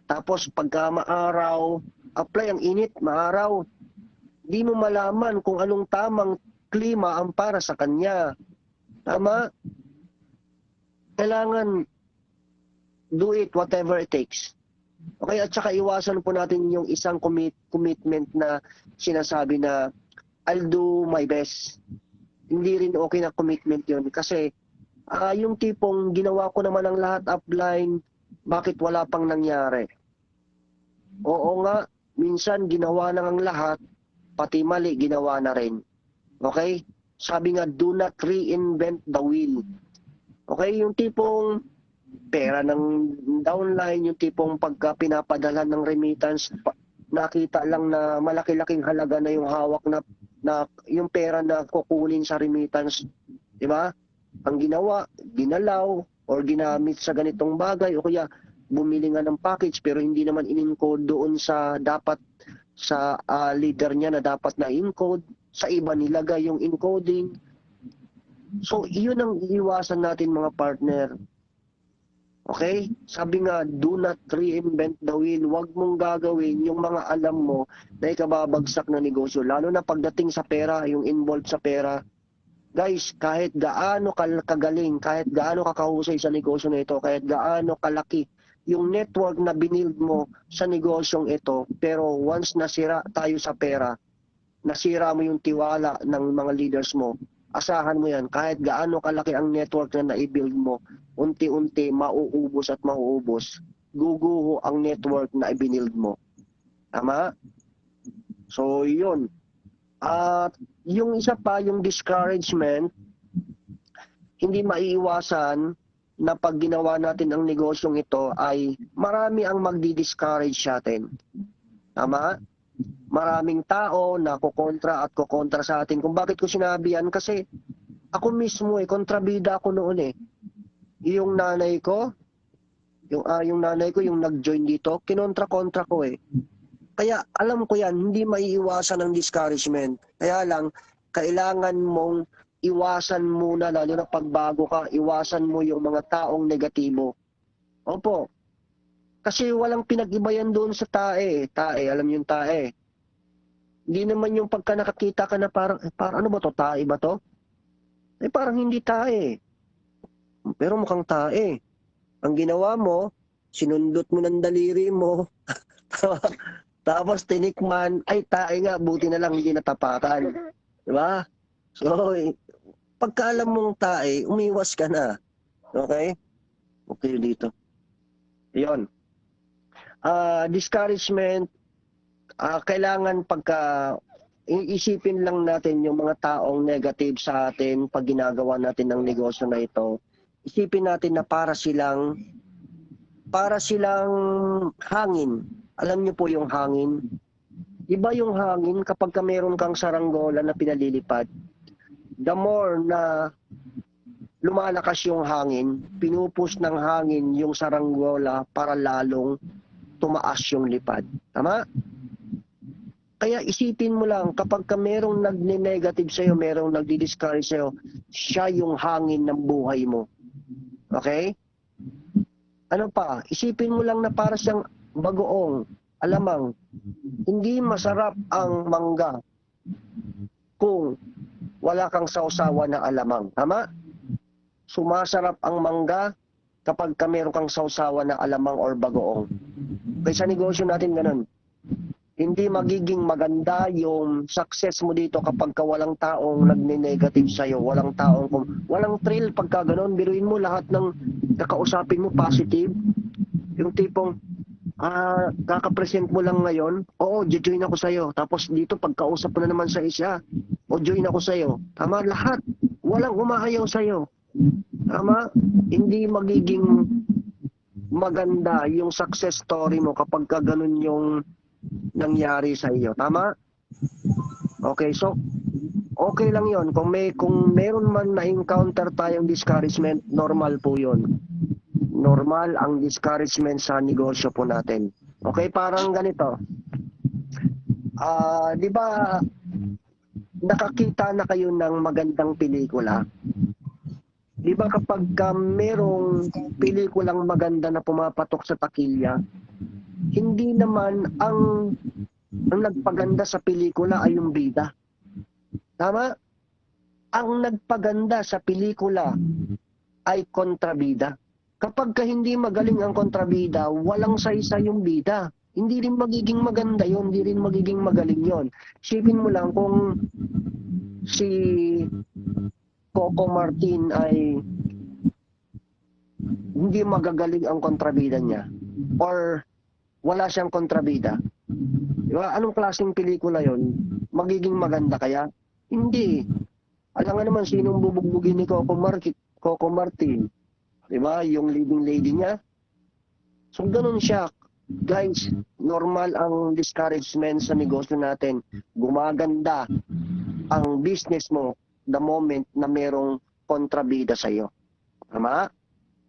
Tapos pagka maaraw, apply ang init, maaraw. Di mo malaman kung anong tamang klima ang para sa kanya. Tama? Kailangan do it whatever it takes. Okay, at saka iwasan po natin yung isang commitment na sinasabi na I'll do my best. Hindi rin okay na commitment yun. Kasi yung tipong ginawa ko naman ang lahat upline, bakit wala pang nangyari? Oo nga, minsan ginawa na ang lahat, pati mali ginawa na rin. Okay? Sabi nga, do not reinvent the wheel. Okay? Yung tipong pera ng downline, yung tipong pagka pinapadala ng remittance, nakita lang na malaki-laking halaga na yung hawak na yung pera na kukunin sa remittance. Di ba? Ang ginawa, ginalaw, or ginamit sa ganitong bagay, o kaya bumili nga ng package pero hindi naman in-encode doon sa dapat sa leader niya na dapat na encode, sa iba nilagay yung encoding. So, iyon ang iiwasan natin mga partner. Okay? Sabi nga, do not reinvent the wheel. Huwag mong gagawin yung mga alam mo na ikababagsak na negosyo. Lalo na pagdating sa pera, yung involved sa pera. Guys, kahit gaano kagaling, kahit gaano kakahusay sa negosyo na ito, kahit gaano kalaki yung network na binild mo sa negosyong ito, pero once nasira tayo sa pera, nasira mo yung tiwala ng mga leaders mo, asahan mo yan, kahit gaano kalaki ang network na naibuild mo, unti-unti mauubos at mauubos, guguho ang network na ibinild mo. Tama? So, yun. At yung isa pa, yung discouragement, hindi maiiwasan na pag ginawa natin ang negosyong ito ay marami ang magdi-discourage sa atin. Tama? Maraming tao na kukontra at kukontra sa atin. Kung bakit ko sinabi yan? Kasi ako mismo kontrabida ako noon . Yung nanay ko, yung nag-join dito, kinontra-kontra ko . Kaya alam ko yan, hindi maiiwasan ang discouragement. Kaya lang, kailangan mong iwasan muna, lalo na pagbago ka, iwasan mo yung mga taong negatibo. Opo. Kasi walang pinag-ibayan doon sa tae. Tae, alam yung tae. Hindi naman yung pagka nakakita ka na parang ano ba to? Tae ba to? Parang hindi tae. Pero mukhang tae. Ang ginawa mo, sinundot mo ng daliri mo. Tapos tinikman, ay tae nga, buti na lang hindi natapatan. Diba? So, pagkaalam mong tae, umiwas ka na. Okay? Okay dito. Yun. Discouragement, kailangan pagka iisipin lang natin yung mga taong negative sa atin pag ginagawa natin ng negosyo na ito. Isipin natin na para silang hangin. Alam niyo po yung hangin? Iba yung hangin kapag meron kang saranggola na pinalilipad. The more na lumalakas yung hangin, pinupus ng hangin yung saranggola para lalong tumaas yung lipad. Tama? Kaya isipin mo lang, kapag merong nagne-negative sa'yo, merong nagdi-discourage sa'yo, siya yung hangin ng buhay mo. Okay? Ano pa? Isipin mo lang na para siyang bagoong, alamang, hindi masarap ang mangga kung wala kang sausawa na alamang. Tama? Sumasarap ang mangga kapag meron kang sausawa na alamang or bagoong. Kaya sa negosyo natin ganun. Hindi magiging maganda yung success mo dito kapag walang taong nagne-negative sa'yo. Walang thrill pagka ganun. Biruin mo lahat ng kakausapin mo positive. Yung tipong, kaka-present mo lang ngayon, oo, join ako sa'yo. Tapos dito, pagkausap mo na naman sa isa, join ako sa'yo. Tama, lahat. Walang umaayaw sa'yo. Tama, hindi magiging maganda yung success story mo kapag ganun yung nangyari sa iyo. Tama? Okay, so okay lang yon. Kung meron man na-encounter tayong discouragement, normal po yon. Normal ang discouragement sa negosyo po natin. Okay, parang ganito. Di ba nakakita na kayo ng magandang pelikula? Di ba kapag merong pelikulang maganda na pumapatok sa takilya, hindi naman ang nagpaganda sa pelikula ay yung bida. Tama? Ang nagpaganda sa pelikula ay kontrabida. Kapag hindi magaling ang kontrabida, walang saysay yung bida. Hindi rin magiging maganda yon, hindi rin magiging magaling yon. Isipin mo lang kung si Coco Martin ay hindi magagaling ang kontrabida niya or wala siyang kontrabida. Diba? Anong klaseng pelikula yon? Magiging maganda kaya? Hindi. Alam nga naman sinong bubugbugin ni Coco Martin. Di ba? Yung leading lady niya. So, ganun siya. Guys, normal ang discouragement sa negosyo natin. Gumaganda ang business mo the moment na merong kontrabida sa iyo. Tama?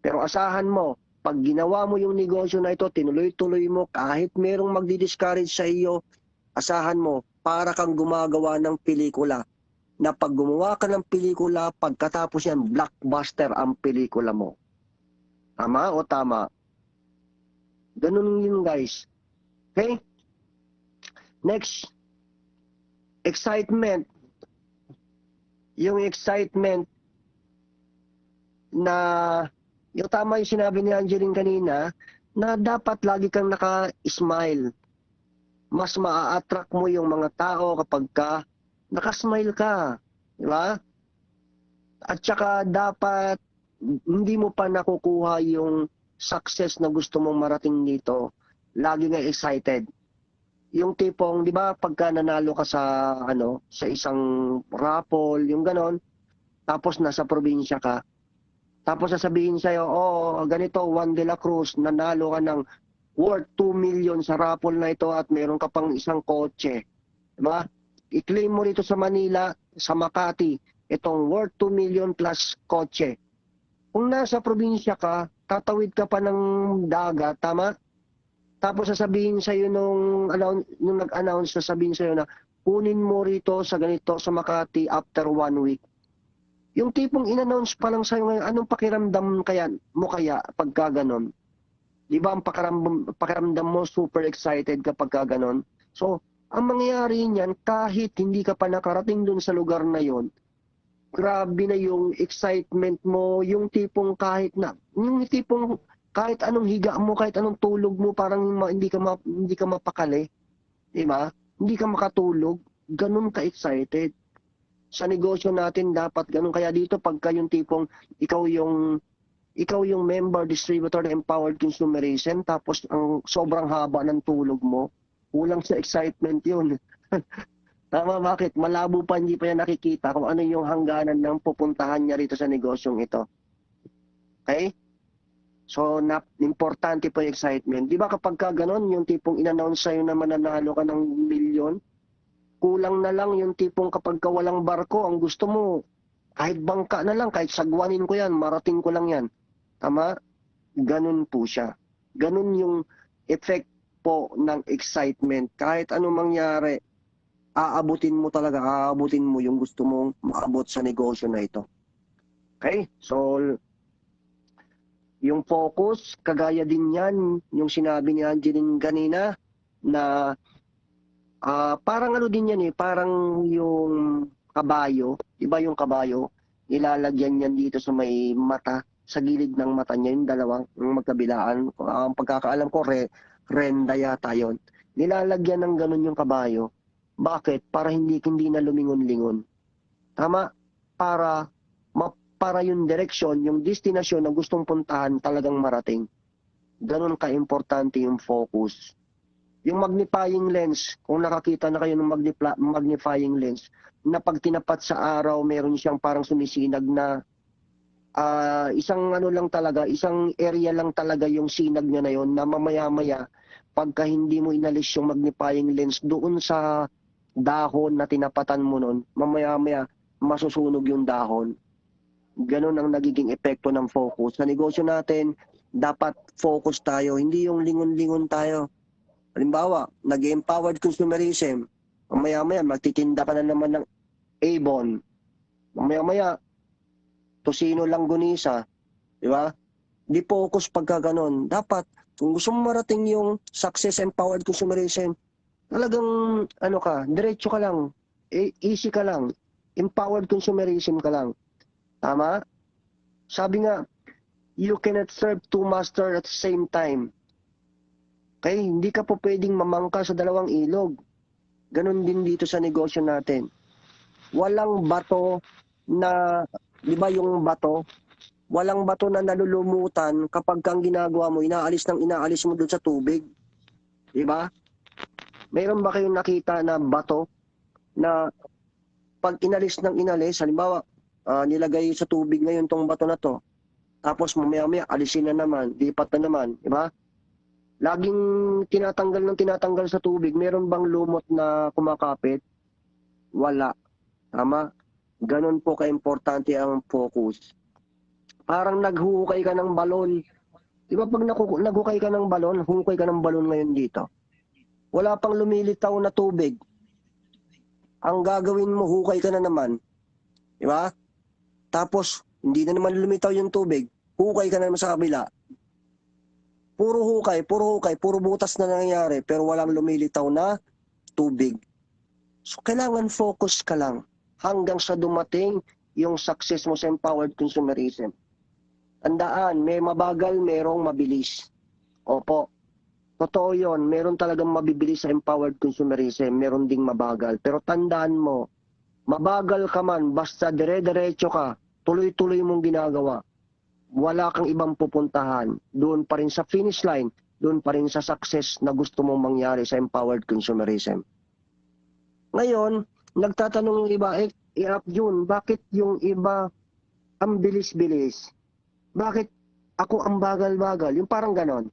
Pero asahan mo, pag ginawa mo yung negosyo na ito, tinuloy-tuloy mo, kahit merong magdi-discourage sa iyo, asahan mo, para kang gumagawa ng pelikula. Na pag gumawa ka ng pelikula, pagkatapos yan, blockbuster ang pelikula mo. Tama o tama? Ganun yun, guys. Okay? Next. Excitement. Yung excitement na, yung tama yung sinabi ni Angeline kanina, na dapat lagi kang naka-smile. Mas maa-attract mo yung mga tao kapag ka naka-smile ka. Di ba? At saka dapat hindi mo pa nakukuha yung success na gusto mong marating dito, lagi nga excited. Yung tipong, di ba, pagka nanalo ka sa, sa isang raffle, yung ganon, tapos nasa probinsya ka, tapos sasabihin sa'yo, ganito, Juan de la Cruz, nanalo ka ng worth 2 million sa raffle na ito at meron ka pang isang kotse. Di ba? I-claim mo rito sa Manila, sa Makati, itong worth 2 million plus kotse. Kung nasa probinsya ka, tatawid ka pa ng dagat, tama? Tapos sasabihin sa'yo nung nag-announce, sasabihin sa'yo na kunin mo rito sa ganito sa Makati after 1 week. Yung tipong in-announce pa lang sa'yo ngayon, anong pakiramdam mo kaya pagka ganon? Di ba ang pakiramdam mo super excited kapag ganon? So, ang mangyayari niyan, kahit hindi ka pa nakarating dun sa lugar na yon, grabe na yung excitement mo, yung tipong kahit anong higa mo, kahit anong tulog mo, parang hindi ka mapakali. Di ba? Hindi ka makatulog. Ganun ka-excited. Sa negosyo natin, dapat ganun. Kaya dito, pagka yung tipong ikaw yung member, distributor na empowered consumerism, tapos ang sobrang haba ng tulog mo, kulang sa excitement yun. Tama, bakit? Malabo pa, hindi pa yan nakikita kung ano yung hangganan ng pupuntahan niya rito sa negosyong ito. Okay? So, importante po yung excitement. Di ba kapag ka ganon, yung tipong in-announce sa'yo na mananalo ka ng milyon, kulang na lang yung tipong kapag ka walang barko, ang gusto mo, kahit bangka na lang, kahit sagwanin ko yan, marating ko lang yan. Tama? Ganun po siya. Ganun yung effect po ng excitement. Kahit anong mangyari, aabutin mo yung gusto mong maabot sa negosyo na ito. Okay? So, yung focus, kagaya din yan, yung sinabi ni Angeline kanina, na parang din yan parang yung kabayo, iba yung kabayo, nilalagyan yan dito sa may mata, sa gilid ng mata niya, yung dalawang magkabilaan. Ang pagkakaalam ko, renda yata yun. Nilalagyan ng ganun yung kabayo. Bakit? Para hindi na lumingon-lingon. Tama? Para yung direksyon, yung destinasyon na gustong puntahan talagang marating. Ganun ka-importante yung focus. Yung magnifying lens, kung nakakita na kayo ng magnifying lens, na pag tinapat sa araw, meron siyang parang sumisinag na isang isang area lang talaga yung sinag niya na yon, na mamaya-maya, pagka hindi mo inalis yung magnifying lens doon sa dahon na tinapatan mo nun, mamaya-maya masusunog yung dahon. Ganun ang nagiging epekto ng focus. Sa negosyo natin, dapat focus tayo, hindi yung lingon-lingon tayo. Halimbawa, nag-empowered consumerism, mamaya-maya magtitinda ka na naman ng Avon. Mamaya-maya, Tosino Langgonisa. Di ba? Di focus pagka ganun. Dapat, kung gusto mo marating yung success empowered consumerism, talagang diretso ka lang, easy ka lang, empowered consumerism ka lang. Tama? Sabi nga, you cannot serve two masters at the same time. Okay? Hindi ka po pwedeng mamangka sa dalawang ilog. Ganon din dito sa negosyo natin. Walang bato na, di ba yung bato? Walang bato na nalulumutan kapag kang ginagawa mo, inaalis mo dun sa tubig. Di ba? Mayroon ba kayong nakita na bato na pag inalis ng inalis, halimbawa, nilagay sa tubig ngayon tong bato na to, tapos mamaya-maya alisin na naman, lipat na naman, di ba? Laging tinatanggal sa tubig, meron bang lumot na kumakapit? Wala. Tama? Ganon po ka-importante ang focus. Parang naghuhukay ka ng balon. Di ba pag naghukay ka ng balon, hukay ka ng balon ngayon dito, wala pang lumilitaw na tubig. Ang gagawin mo, hukay ka na naman. Di ba? Tapos, hindi na naman lumitaw yung tubig. Hukay ka na naman sa kabila. Puro hukay, puro butas na nangyayari, pero walang lumilitaw na tubig. So, kailangan focus ka lang hanggang sa dumating yung success mo sa empowered consumerism. Tandaan, may mabagal, merong mabilis. Opo, totoo yun. Meron talagang mabibilis sa empowered consumerism, meron ding mabagal. Pero tandaan mo, mabagal ka man, basta dire-diretso ka, tuloy-tuloy mong ginagawa. Wala kang ibang pupuntahan. Doon pa rin sa finish line, doon pa rin sa success na gusto mong mangyari sa empowered consumerism. Ngayon, nagtatanong yung iba, Yun, bakit yung iba ang bilis-bilis? Bakit ako ang bagal-bagal? Yung parang ganon.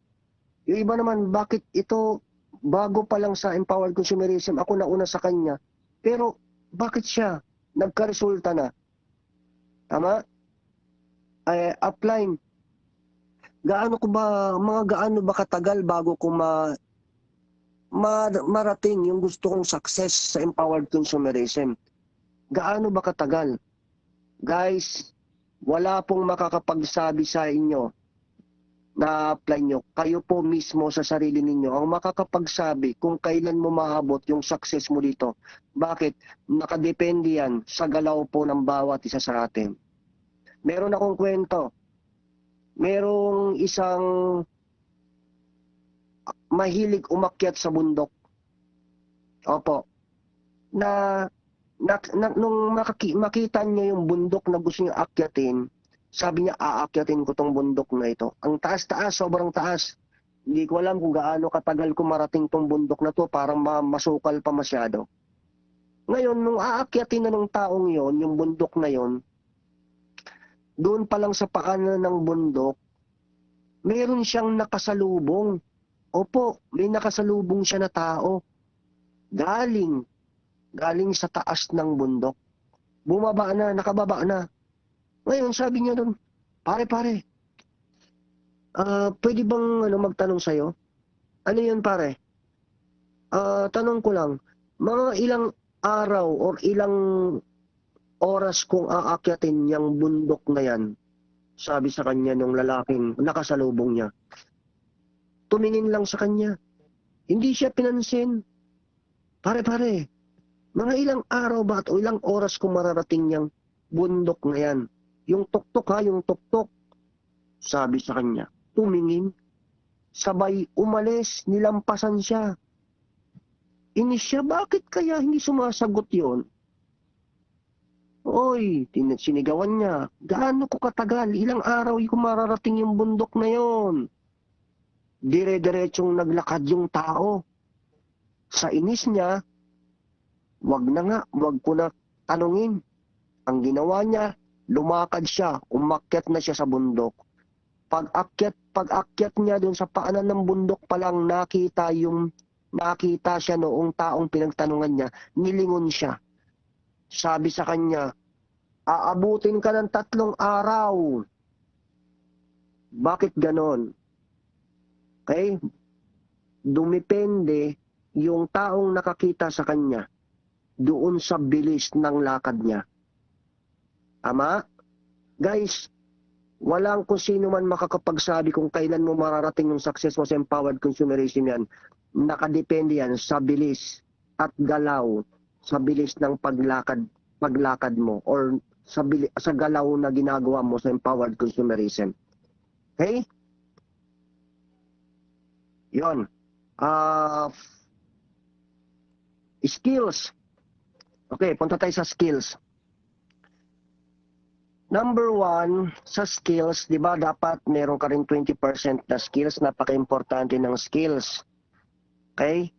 Yung iba naman, bakit ito bago pa lang sa empowered consumerism, ako nauna sa kanya. Pero bakit siya nagka-resulta na? Tama? Upline. Mga gaano ba katagal bago ko marating yung gusto kong success sa empowered consumerism? Gaano ba katagal? Guys, wala pong makakapagsabi sa inyo na apply nyo. Kayo po mismo sa sarili ninyo ang makakapagsabi kung kailan mo maabot yung success mo dito. Bakit? Nakadepende yan sa galaw po ng bawat isa sa atin. Meron akong kwento. Merong isang mahilig umakyat sa bundok. Opo. Nung makita niya yung bundok na gusto niya akyatin, sabi niya, aakyatin ko tong bundok na ito. Ang taas-taas, sobrang taas. Hindi ko alam kung gaano katagal ko marating tong bundok na to, parang masukal pa masyado. Ngayon, nung aakyatin na ng taong yon, yung bundok na yon, doon pa lang sa paanan ng bundok, meron siyang nakasalubong. Opo, may nakasalubong siya na tao. Galing sa taas ng bundok. Bumaba na, nakababa na. Ngayon, sabi niya doon, pare, pwede bang magtanong sa'yo? Ano yun, pare? Tanong ko lang, mga ilang araw or ilang oras kung aakyatin yung bundok na yan, sabi sa kanya nung lalaking nakasalubong niya. Tumingin lang sa kanya. Hindi siya pinansin. Pare, mga ilang araw ba o ilang oras kung mararating yung bundok na yan? Yung tuktok ha, yung tuktok. Sabi sa kanya, tumingin. Sabay umalis, nilampasan siya. Inis siya, bakit kaya hindi sumasagot yon? Oy, sinigawan niya, gaano ko katagal, ilang araw kung mararating yung bundok na yon? Dire-diretsong naglakad yung tao. Sa inis niya, wag ko na tanungin. Ang ginawa niya, lumakad siya, umakyat na siya sa bundok. Pag-akyat niya doon sa paanan ng bundok pa lang, nakita siya noong taong pinagtanungan niya, nilingon siya. Sabi sa kanya, aabutin ka ng 3 araw. Bakit ganon? Okay? Dumipende yung taong nakakita sa kanya doon sa bilis ng lakad niya. Tama? Guys, walang kung sino man makakapagsabi kung kailan mo mararating yung success mo sa empowered consumerism yan. Nakadepende yan sa bilis at galaw, sa bilis ng paglakad mo or sa galaw na ginagawa mo sa empowered consumerism. Okay? Yon. Skills. Okay, punta tayo sa skills. Number 1, sa skills, di ba, dapat meron ka rin 20% na skills. Napaka-importante ng skills. Okay?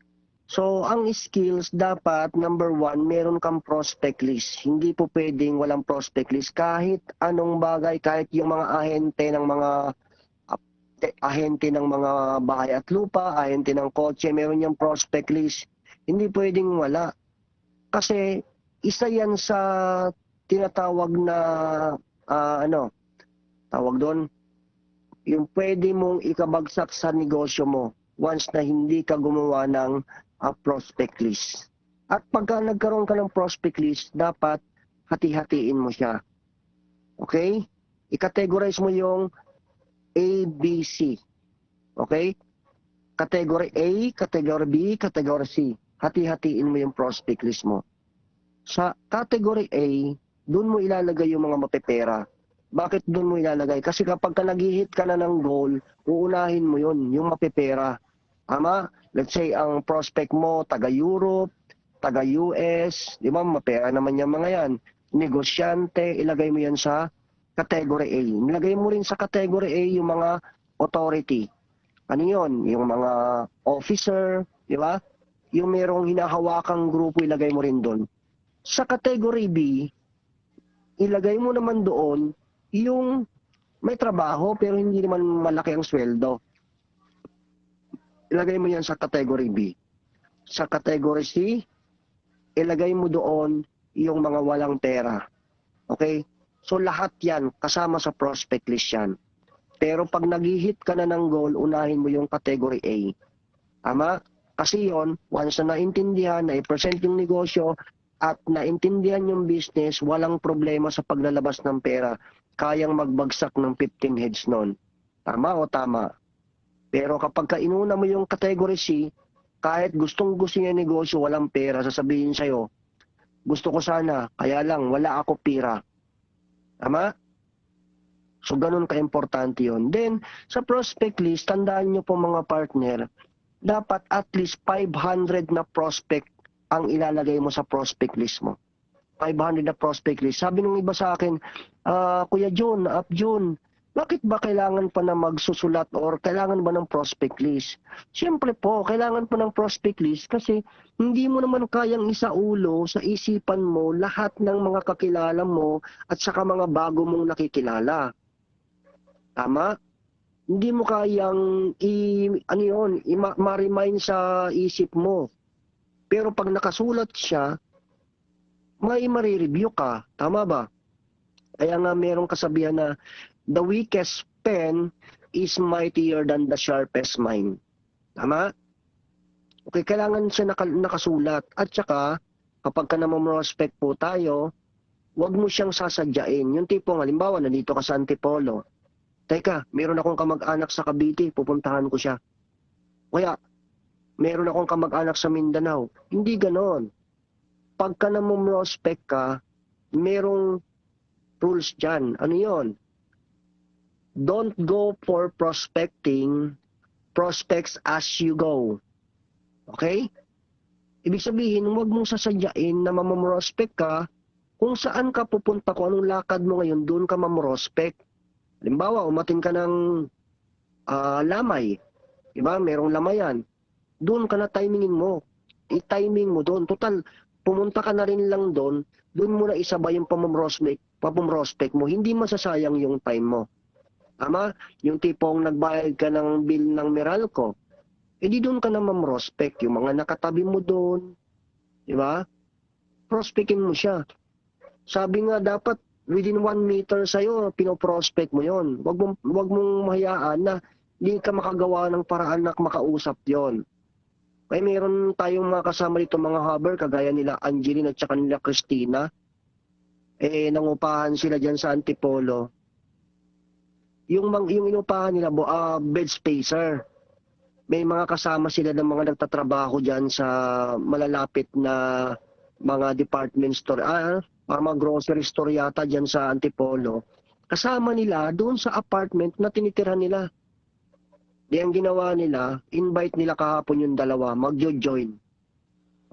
So, ang skills dapat, number one, meron kang prospect list. Hindi po pwedeng walang prospect list. Kahit anong bagay, kahit yung mga ahente ng mga bahay at lupa, ahente ng kotse, meron yung prospect list. Hindi pwedeng wala. Kasi isa yan sa tinatawag na, tawag doon, yung pwede mong ikabagsak sa negosyo mo once na hindi ka gumawa ng prospect list. At pagka nagkaroon ka ng prospect list, dapat hati-hatiin mo siya. Okay? I-categorize mo yung A, B, C. Okay? Category A, category B, category C. Hati-hatiin mo yung prospect list mo. Sa category A, doon mo ilalagay yung mga mapepera. Bakit doon mo ilalagay? Kasi kapag ka nag-hit ka na ng goal, uunahin mo yun, yung mapepera. Tama? Let's say, ang prospect mo, taga-Europe, taga-US, di ba? Mapera naman yung mga yan. Negosyante, ilagay mo yan sa category A. Nilagay mo rin sa category A yung mga authority. Ano yun? Yung mga officer, di ba? Yung merong hinahawakang grupo, ilagay mo rin doon. Sa category B, ilagay mo naman doon yung may trabaho pero hindi naman malaki ang sweldo. Ilagay mo yan sa category B. Sa category C, ilagay mo doon yung mga walang pera. Okay? So lahat yan, kasama sa prospect list yan. Pero pag nag-hit ka na ng goal, unahin mo yung category A. Tama? Kasi yon, once na naintindihan, na-present yung negosyo, at naintindihan yung business, walang problema sa paglalabas ng pera. Kayang magbagsak ng 15 heads nun. Tama o tama? Pero kapag inuna mo yung category C, kahit gustong-gusto niya negosyo, walang pera, sasabihin sa'yo, gusto ko sana, kaya lang, wala ako pera. Tama? So, ganun ka-importante yun. Then, sa prospect list, tandaan nyo po mga partner, dapat at least 500 na prospect ang ilalagay mo sa prospect list mo. 500 na prospect list. Sabi nung iba sa akin, Kuya Jun, Jun, bakit ba kailangan pa na magsusulat or kailangan ba ng prospect list? Siyempre po, kailangan pa ng prospect list kasi hindi mo naman kayang isaulo sa isipan mo lahat ng mga kakilala mo at saka mga bago mong nakikilala. Tama? Hindi mo kayang ma-remind sa isip mo. Pero pag nakasulat siya, may marireview ka. Tama ba? Kaya nga merong kasabihan na the weakest pen is mightier than the sharpest mind. Tama? Okay, kailangan siya nakasulat. At saka, kapag ka prospect po tayo, huwag mo siyang sasadyain. Yung tipong, halimbawa, nandito ka sa Antipolo. Teka, meron akong kamag-anak sa Cavite, pupuntahan ko siya. Kaya, meron akong kamag-anak sa Mindanao. Hindi ganon. Pagka prospect ka, merong rules dyan. Ano yon? Don't go for prospecting prospects as you go. Okay? Ibig sabihin, huwag mong sasadyain na prospect ka kung saan ka pupunta, kung anong lakad mo ngayon, doon ka prospect. Halimbawa, umatin ka ng lamay. Diba? Merong lamayan. Doon ka na timingin mo. I-timing mo doon. Total, pumunta ka na rin lang doon. Doon mo na isabay yung pamprospect mo. Hindi masasayang yung time mo. Tama? Yung tipong nagbayad ka ng bill ng Meralco. Di doon ka na prospect. Yung mga nakatabi mo doon. Diba? Prospectin mo siya. Sabi nga dapat within 1 meter sa'yo, pinoprospect mo yon. Wag mong mahayaan na hindi ka makagawa ng paraan na makausap yon. Kaya meron tayong mga kasama dito, mga hubber, kagaya nila Angeline at saka nila Christina. Nangupahan sila dyan sa Antipolo. Yung inupahan nila, bed spacer. May mga kasama sila ng mga nagtatrabaho dyan sa malalapit na mga department store. Mga grocery store yata dyan sa Antipolo. Kasama nila doon sa apartment na tinitira nila. Di ang ginawa nila, invite nila kahapon yung dalawa, magjo-join.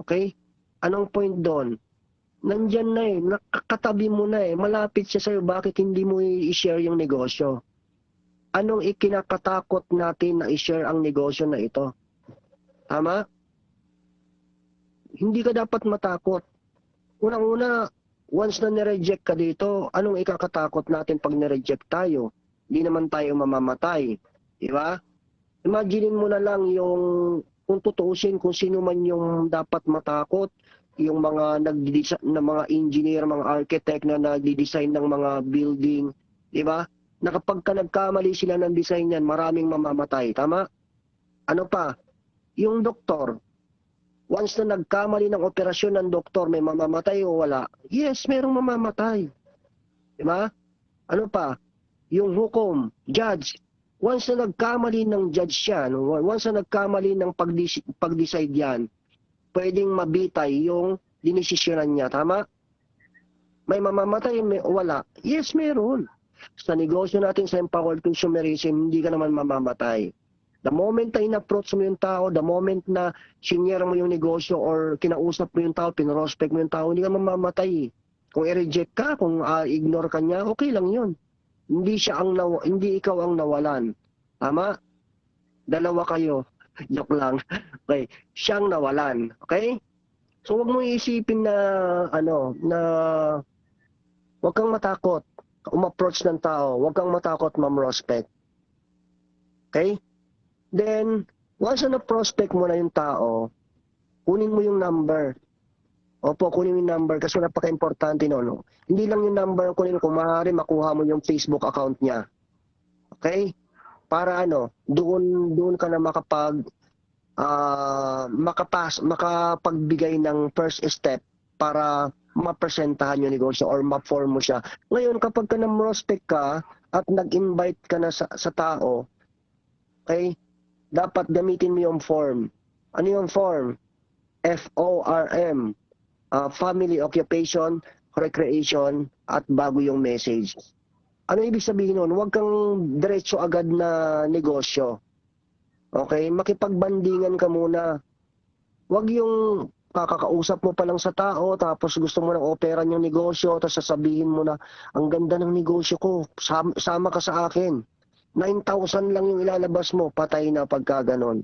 Okay? Anong point doon? Nandyan na nakakatabi mo na malapit siya sa'yo, bakit hindi mo i-share yung negosyo? Anong ikinakatakot natin na i-share ang negosyo na ito? Tama? Hindi ka dapat matakot. Unang-una, once na nireject ka dito, anong ikakatakot natin pag nireject tayo? Hindi naman tayo mamamatay. Di ba? Imaginin mo na lang yung, kung tutuusin, kung sino man yung dapat matakot, yung mga na mga engineer, mga architect na nagdi-design ng mga building, di ba? Na kapag ka nagkamali sila ng design yan, maraming mamamatay. Tama? Ano pa? Yung doktor, once na nagkamali ng operasyon ng doktor, may mamamatay o wala? Yes, merong mamamatay. Di ba? Ano pa? Yung hukom, judge, once na nagkamali ng judge yan, once na nagkamali ng pag-decide yan, pwedeng mabitay yung dinesisyonan niya. Tama? May mamamatay, may wala? Yes, meron. Sa negosyo natin sa empowered consumerism, hindi ka naman mamamatay. The moment na in-approach mo yung tao, the moment na senior mo yung negosyo or kinausap mo yung tao, pinrospect mo yung tao, hindi ka mamamatay. Kung i-reject ka, kung ignore ka niya, okay lang yun. Hindi ikaw ang nawalan. Tama? Dalawa kayo. Joke lang. Okay. Siyang nawalan. Okay? So wag mong iisipin na wag kang matakot approach ng tao. Wag kang matakot ma-prospect. Okay? Then, once na prospect mo na yung tao, kunin mo yung number. Opo, kunin mo yung number kasi napaka-importante no. Hindi lang yung number ang kunin, kung maaari makuha mo yung Facebook account niya. Okay? Para doon ka na makapagbigay ng first step para mapresentahan yung negosyo or ma-form mo siya. Ngayon, kapag ka na-prospect ka at nag-invite ka na sa tao, okay, dapat gamitin mo yung form. Ano yung form? FORM. Family, Occupation, Recreation, at bago yung message. Ano ibig sabihin nun? Huwag kang diretso agad na negosyo. Okay? Makipagbandingan ka muna. Huwag yung kakakausap mo pa lang sa tao, tapos gusto mo nang operan yung negosyo, tapos sasabihin mo na, ang ganda ng negosyo ko, sama ka sa akin. 9,000 lang yung ilalabas mo, patay na pagka ganon.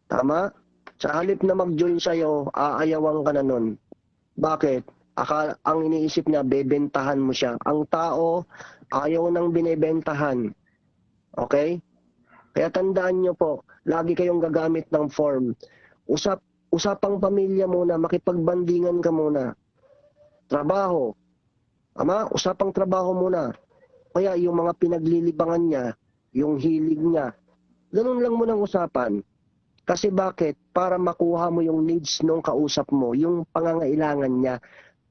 Tama? Sa halip na mag-join sa'yo, aayawan ka na nun. Bakit? Ang iniisip niya, bebentahan mo siya. Ang tao, ayaw nang binebentahan. Okay? Kaya tandaan nyo po, lagi kayong gagamit ng form. Usapang pamilya muna, makipagbandingan ka muna. Trabaho. Ama, usapang trabaho muna. Kaya yung mga pinaglilibangan niya, yung hilig niya, ganun lang muna ang usapan. Kasi bakit? Para makuha mo yung needs nung kausap mo, yung pangangailangan niya.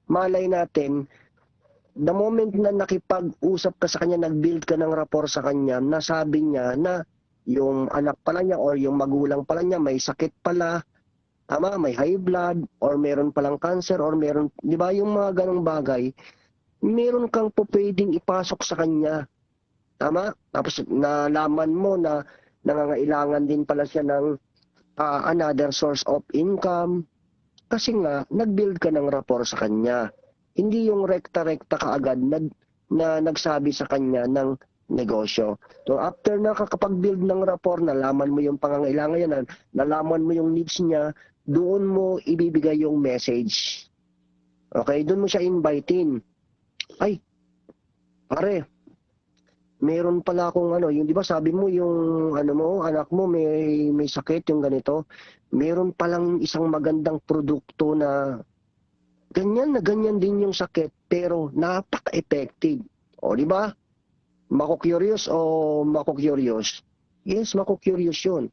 Malay natin, the moment na nakipag-usap ka sa kanya, nag-build ka ng rapport sa kanya, nasabi niya na yung anak pala niya or yung magulang pala niya may sakit pala, tama, may high blood, or meron palang cancer, or meron, di ba, yung mga ganong bagay, meron kang po pwedeng ipasok sa kanya. Tama? Tapos nalaman mo na nangangailangan din pala siya ng another source of income. Kasi nga, nag-build ka ng rapport sa kanya. Hindi yung rekta-rekta kaagad na nagsabi sa kanya ng negosyo. So after na kakapag-build ng rapport, nalaman mo yung pangangailangan niya, nalaman mo yung needs niya, doon mo ibibigay yung message. Okay? Doon mo siya invitin. Ay, pare, meron pala akong yung di ba sabi mo yung anak mo may sakit yung ganito. Meron palang isang magandang produkto na ganyan din yung sakit pero napaka-effective. O di ba? Mako-curious o mako-curious? Yes, mako-curious yun.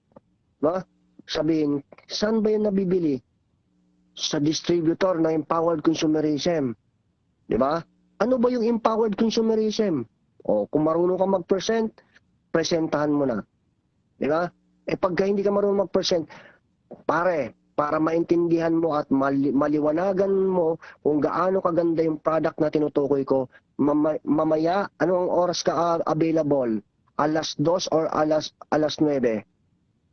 Ba? Sabihin, saan ba yun nabibili? Sa distributor ng empowered consumerism. Di ba? Ano ba yung empowered consumerism? O kung marunong ka mag-present, presentahan mo na. Di ba? Pagka hindi ka marunong mag-present, para maintindihan mo at maliwanagan mo kung gaano kaganda yung product na tinutukoy ko, mamaya, anong oras ka available? 2:00 or 9:00?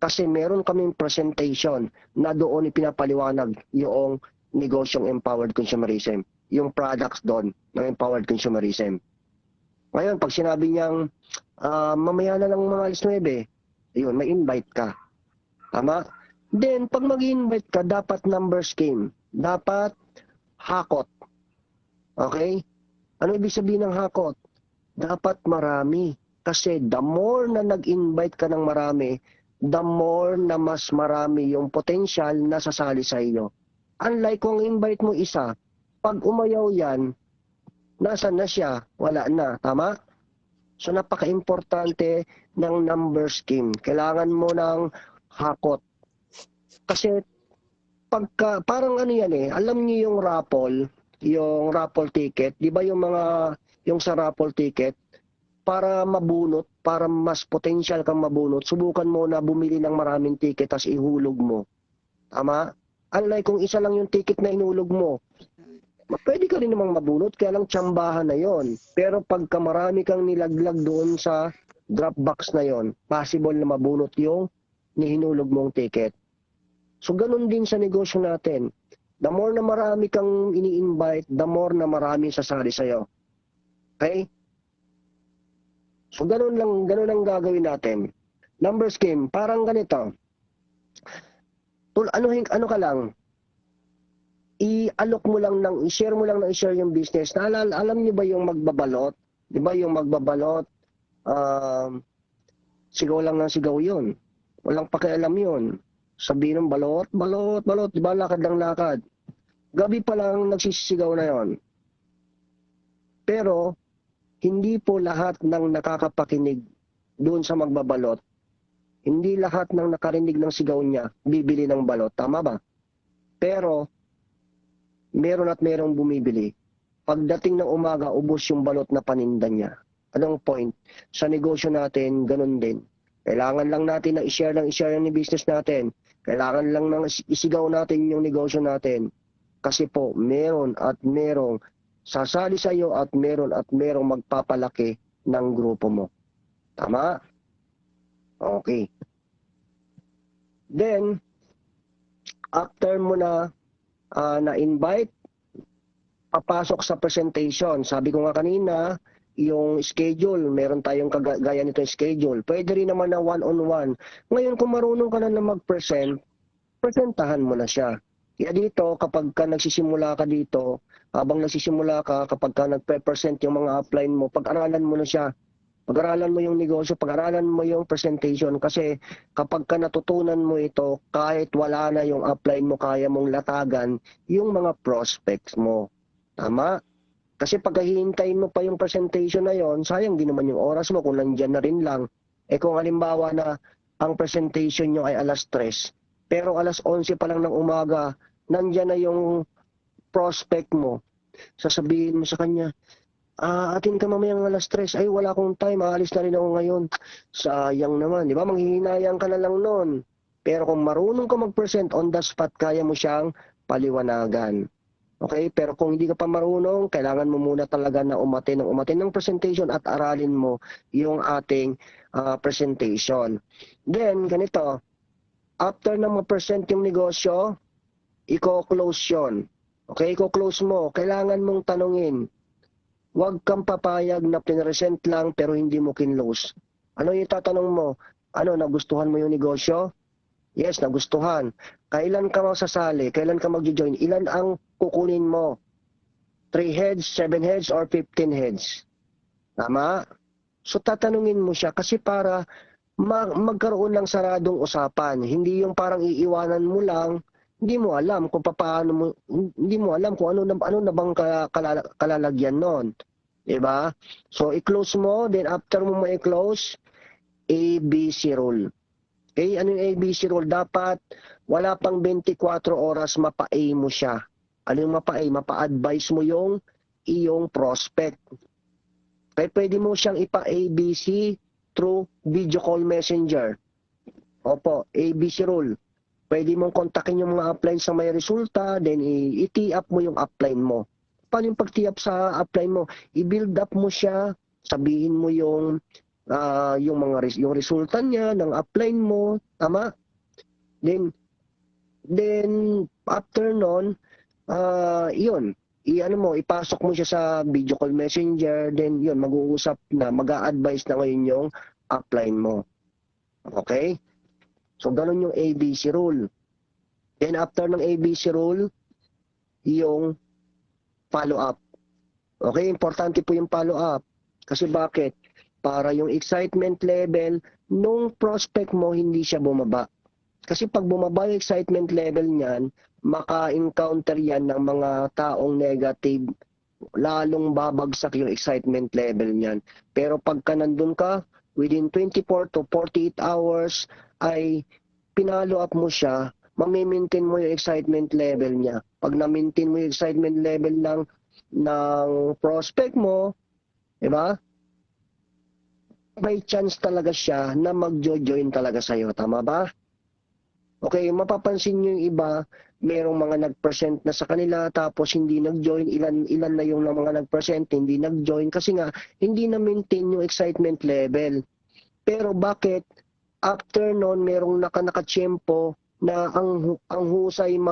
Kasi meron kaming presentation na doon ipinapaliwanag yung negosyong empowered consumerism. Yung products doon ng empowered consumerism. Ngayon, pag sinabi niyang mamaya na lang mga 9:00, ayun, may invite ka. Tama? Then, pag mag-invite ka, dapat numbers game. Dapat hakot. Okay? Ano ibig sabihin ng hakot? Dapat marami. Kasi the more na nag-invite ka ng marami, the more na mas marami yung potential na sasali sa iyo. Unlike kung invite mo isa, pag umayaw yan, nasan na siya? Wala na. Tama? So, napaka-importante ng numbers game. Kailangan mo ng hakot. Kasi, parang ano yan eh, alam niyo yung raffle ticket, di ba yung sa raffle ticket, para mabunot, para mas potential kang mabunot, subukan mo na bumili ng maraming ticket tas ihulog mo. Tama? Unlike kung isa lang yung ticket na inulog mo, pwede ka rin namang mabunot, kaya lang tsambahan na yon. Pero pagka marami kang nilaglag doon sa drop box na yon, possible na mabunot yung nihinulog mong ticket. So, ganun din sa negosyo natin. The more na marami kang ini-invite, the more na marami sasali sa'yo. Okay? So, ganun ang gagawin natin. Numbers game, parang ganito. Ano ka lang, i-alok mo lang i-share mo lang i-share yung business. Alam niyo ba yung magbabalot? Di ba yung magbabalot, sigaw lang ng sigaw yun. Walang pakialam yun. Sabihin ng balot, di ba lakad lang lakad. Gabi pa lang nagsisigaw na yon. Pero, hindi po lahat ng nakakapakinig doon sa magbabalot, hindi lahat ng nakarinig ng sigaw niya bibili ng balot. Tama ba? Pero, merong bumibili. Pagdating ng umaga, ubos yung balot na paninda niya. Anong point? Sa negosyo natin, ganun din. Kailangan lang natin na i-share yung business natin. Kailangan lang nang isigaw natin yung negosyo natin. Kasi po, meron merong sasali sa iyo at merong magpapalaki ng grupo mo. Tama? Okay. Then, after mo na-invite, papasok sa presentation. Sabi ko nga kanina, yung schedule, meron tayong kagaya nito yung schedule. Pwede rin naman na one-on-one. Ngayon, kung marunong ka na mag-present, presentahan mo na siya. Kaya dito, kapag ka nagsisimula ka dito, habang nagsisimula ka, kapag ka nagpe-present yung mga upline mo, pag-aralan mo na siya. Pag-aralan mo yung negosyo, pag-aralan mo yung presentation. Kasi kapag ka natutunan mo ito, kahit wala na yung upline mo, kaya mong latagan yung mga prospects mo. Tama? Kasi pag hihintayin mo pa yung presentation na yon, sayang din naman yung oras mo kung nandyan na rin lang. Kung halimbawa na ang presentation nyo ay alas 3, pero alas 11 pa lang ng umaga, nandyan na yung prospect mo. Sasabihin mo sa kanya, atin ka mamayang alas 3, ay wala akong time, aalis na rin ako ngayon. Sayang naman, di ba? Manghihinayang ka na lang nun. Pero kung marunong ka mag-present on the spot, kaya mo siyang paliwanagan. Okay? Pero kung hindi ka pa marunong, kailangan mo muna talaga na umatin ng presentation at aralin mo yung ating presentation. Then, ganito, after na ma-present yung negosyo, i-close yun. Okay? I-close mo. Kailangan mong tanungin. Huwag kang papayag na pinresent lang pero hindi mo kinlose. Ano yung tatanong mo? Ano, nagustuhan mo yung negosyo? Yes, nagustuhan. Kailan ka masasali? Kailan ka mag-join? Ilan ang kukunin mo? 3 heads, 7 heads, or 15 heads? Tama? So tatanungin mo siya kasi para magkaroon ng saradong usapan. Hindi yung parang iiwanan mo lang, hindi mo alam kung paano mo, hindi mo alam kung ano na bang kalalagyan nun. Diba? So i-close mo, then after mo ma-close, ABC rule. Okay, ano yung ABC rule? Dapat wala pang 24 oras mapa-A mo siya. Ano yung mapa-A? Mapa-advise mo yung iyong prospect. Okay, pwede mo siyang ipa-ABC through video call messenger. Opo, ABC rule. Pwede mong kontakin yung mga upline sa may resulta, then i-tee up mo yung upline mo. Paano yung pag-tee up sa upline mo? I-build up mo siya, sabihin mo yung resulta niya ng upline mo, tama? Then after nun, yun, ipasok mo siya sa video call messenger, then yun, mag-uusap na, mag-a-advise na ngayon yung upline mo. Okay? So, ganun yung ABC rule. Then after ng ABC rule, yung follow-up. Okay, importante po yung follow-up. Kasi bakit? Para yung excitement level nung prospect mo hindi siya bumaba. Kasi pag bumaba yung excitement level niyan, maka-encounter yan ng mga taong negative, lalong babagsak yung excitement level niyan. Pero pagka nandun ka, within 24 to 48 hours, ay pinalo up mo siya, mamimaintain mo yung excitement level niya. Pag na-maintain mo yung excitement level ng prospect mo, di ba? May chance talaga siya na mag-join talaga sa'yo. Tama ba? Okay, mapapansin nyo yung iba, merong mga nag-present na sa kanila tapos hindi nag-join. Ilan na yung mga nag-present, hindi nag-join kasi nga hindi na-maintain yung excitement level. Pero bakit after nun merong nakatsyempo na ang husay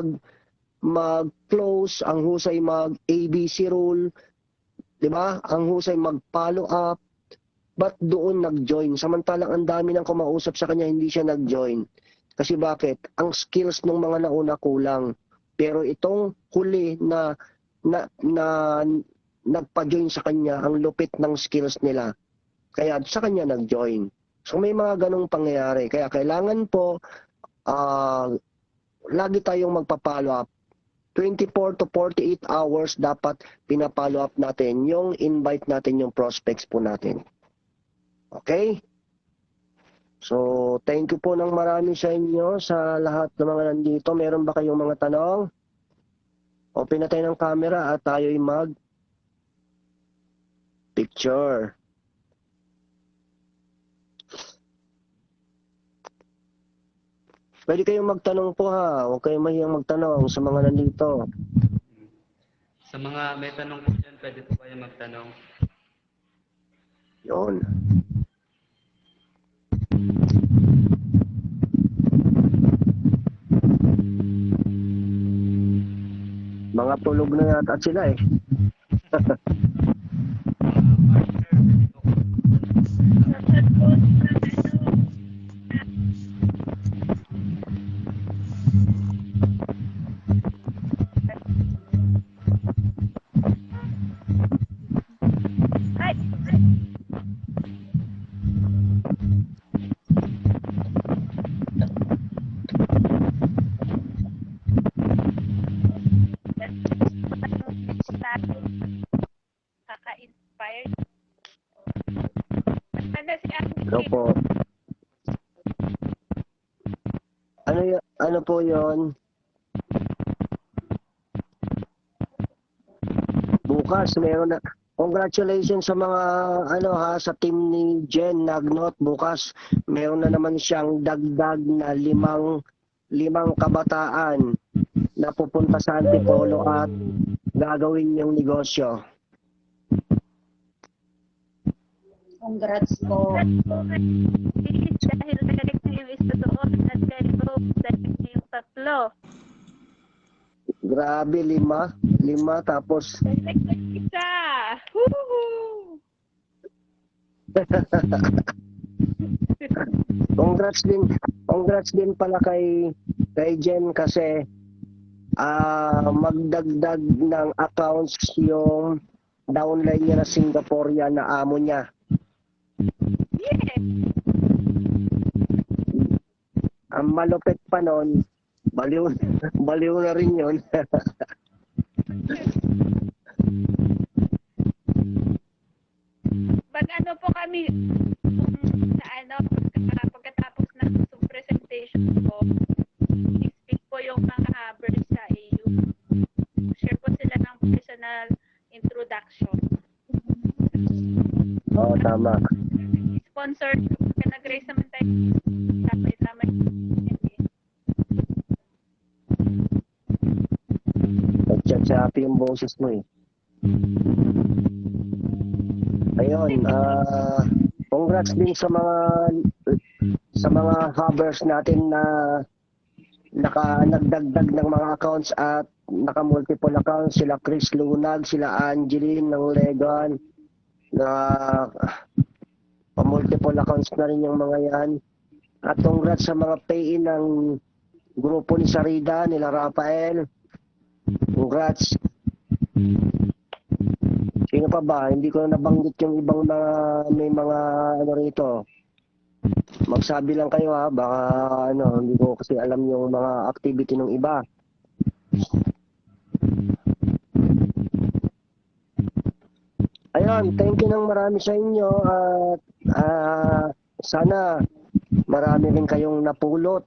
mag-close, ang husay mag-ABC rule, di ba? Ang husay mag-follow up, ba't doon nag-join? Samantalang ang dami nang kumausap sa kanya, hindi siya nag-join. Kasi bakit? Ang skills ng mga nauna kulang. Pero itong huli na nagpa-join sa kanya, ang lupit ng skills nila. Kaya sa kanya nag-join. So may mga ganong pangyayari. Kaya kailangan po, lagi tayong magpa-follow up. 24 to 48 hours dapat pinapollow up natin yung invite natin yung prospects po natin. Okay? So, thank you po ng marami sa inyo, sa lahat ng mga nandito. Meron ba kayong mga tanong? Open na tayo ng camera at tayo'y mag-picture. Pwede kayong magtanong po ha. Huwag kayong mahiyang magtanong sa mga nandito. Sa mga may tanong po dyan, pwede po kayo magtanong. Yun. Mga tulog na yata sila eh. Kaka-inspired. Ano si Ano po? Ano po yon? Bukas meron na. Congratulations sa mga sa team ni Jen Nagnot. Bukas meron na naman siyang dagdag na limang kabataan na pupunta sa Antipolo at gagawin yung negosyo. Congrats po. dahil nagalit na yung isa doon at kayo dahil yung tatlo. Grabe, lima tapos Isa! Woohoo! congrats din pala kay Jen kasi magdagdag ng accounts yung downline niya na Singaporean na amo niya. Yes! Ang malupit pa nun, baliw na rin yun. Pag ano po kami, sa pagkatapos ng presentation ko, i-speak po yung mga habers sa EU. Share po sila ng personal introduction. Oo, tama. Sponsored, nag-raise naman tayo. Tama. Nagchat-chappy yung boses mo eh. Ayun, congrats din sa mga hubbers natin na nagdagdag ng mga accounts at naka-multiple accounts. Sila Chris Lunag, sila Angeline ng Legon, na multiple accounts na rin yung mga yan. At congrats sa mga pay-in ng grupo ni Sarida, nila Rafael. Congrats. Sino pa ba? Hindi ko na nabanggit yung ibang mga, may mga ano rito. Magsabi lang kayo ha, baka ano, hindi ko kasi alam yung mga activity ng iba. Ayun, thank you ng marami sa inyo at sana marami rin kayong napulot.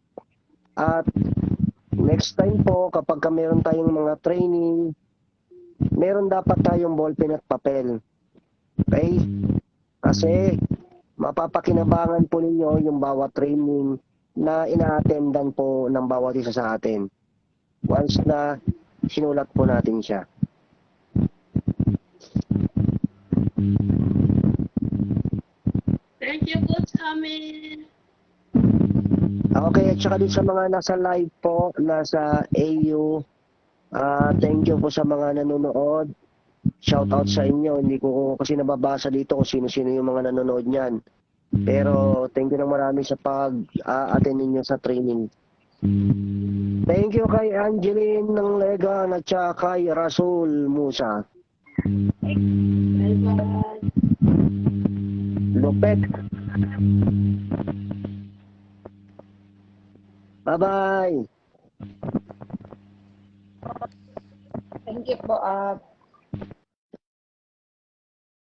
At next time po, kapag meron tayong mga training, meron dapat tayong ballpen at papel. Okay? Kasi mapapakinabangan po ninyo yung bawat training na ina-attendan po ng bawat isa sa atin. Once na sinulat po natin siya. Thank you, Coach Amin. Okay, at saka din sa mga nasa live po, nasa AU, thank you po sa mga nanonood. Shout out sa inyo. Hindi ko kasi nababasa dito kung sino-sino yung mga nanonood niyan. Pero thank you ng marami sa pag-attend ninyo sa training. Thank you kay Angeline ng Legan at saka kay Rasul Musa. Lupet. Bye-bye. Thank you po.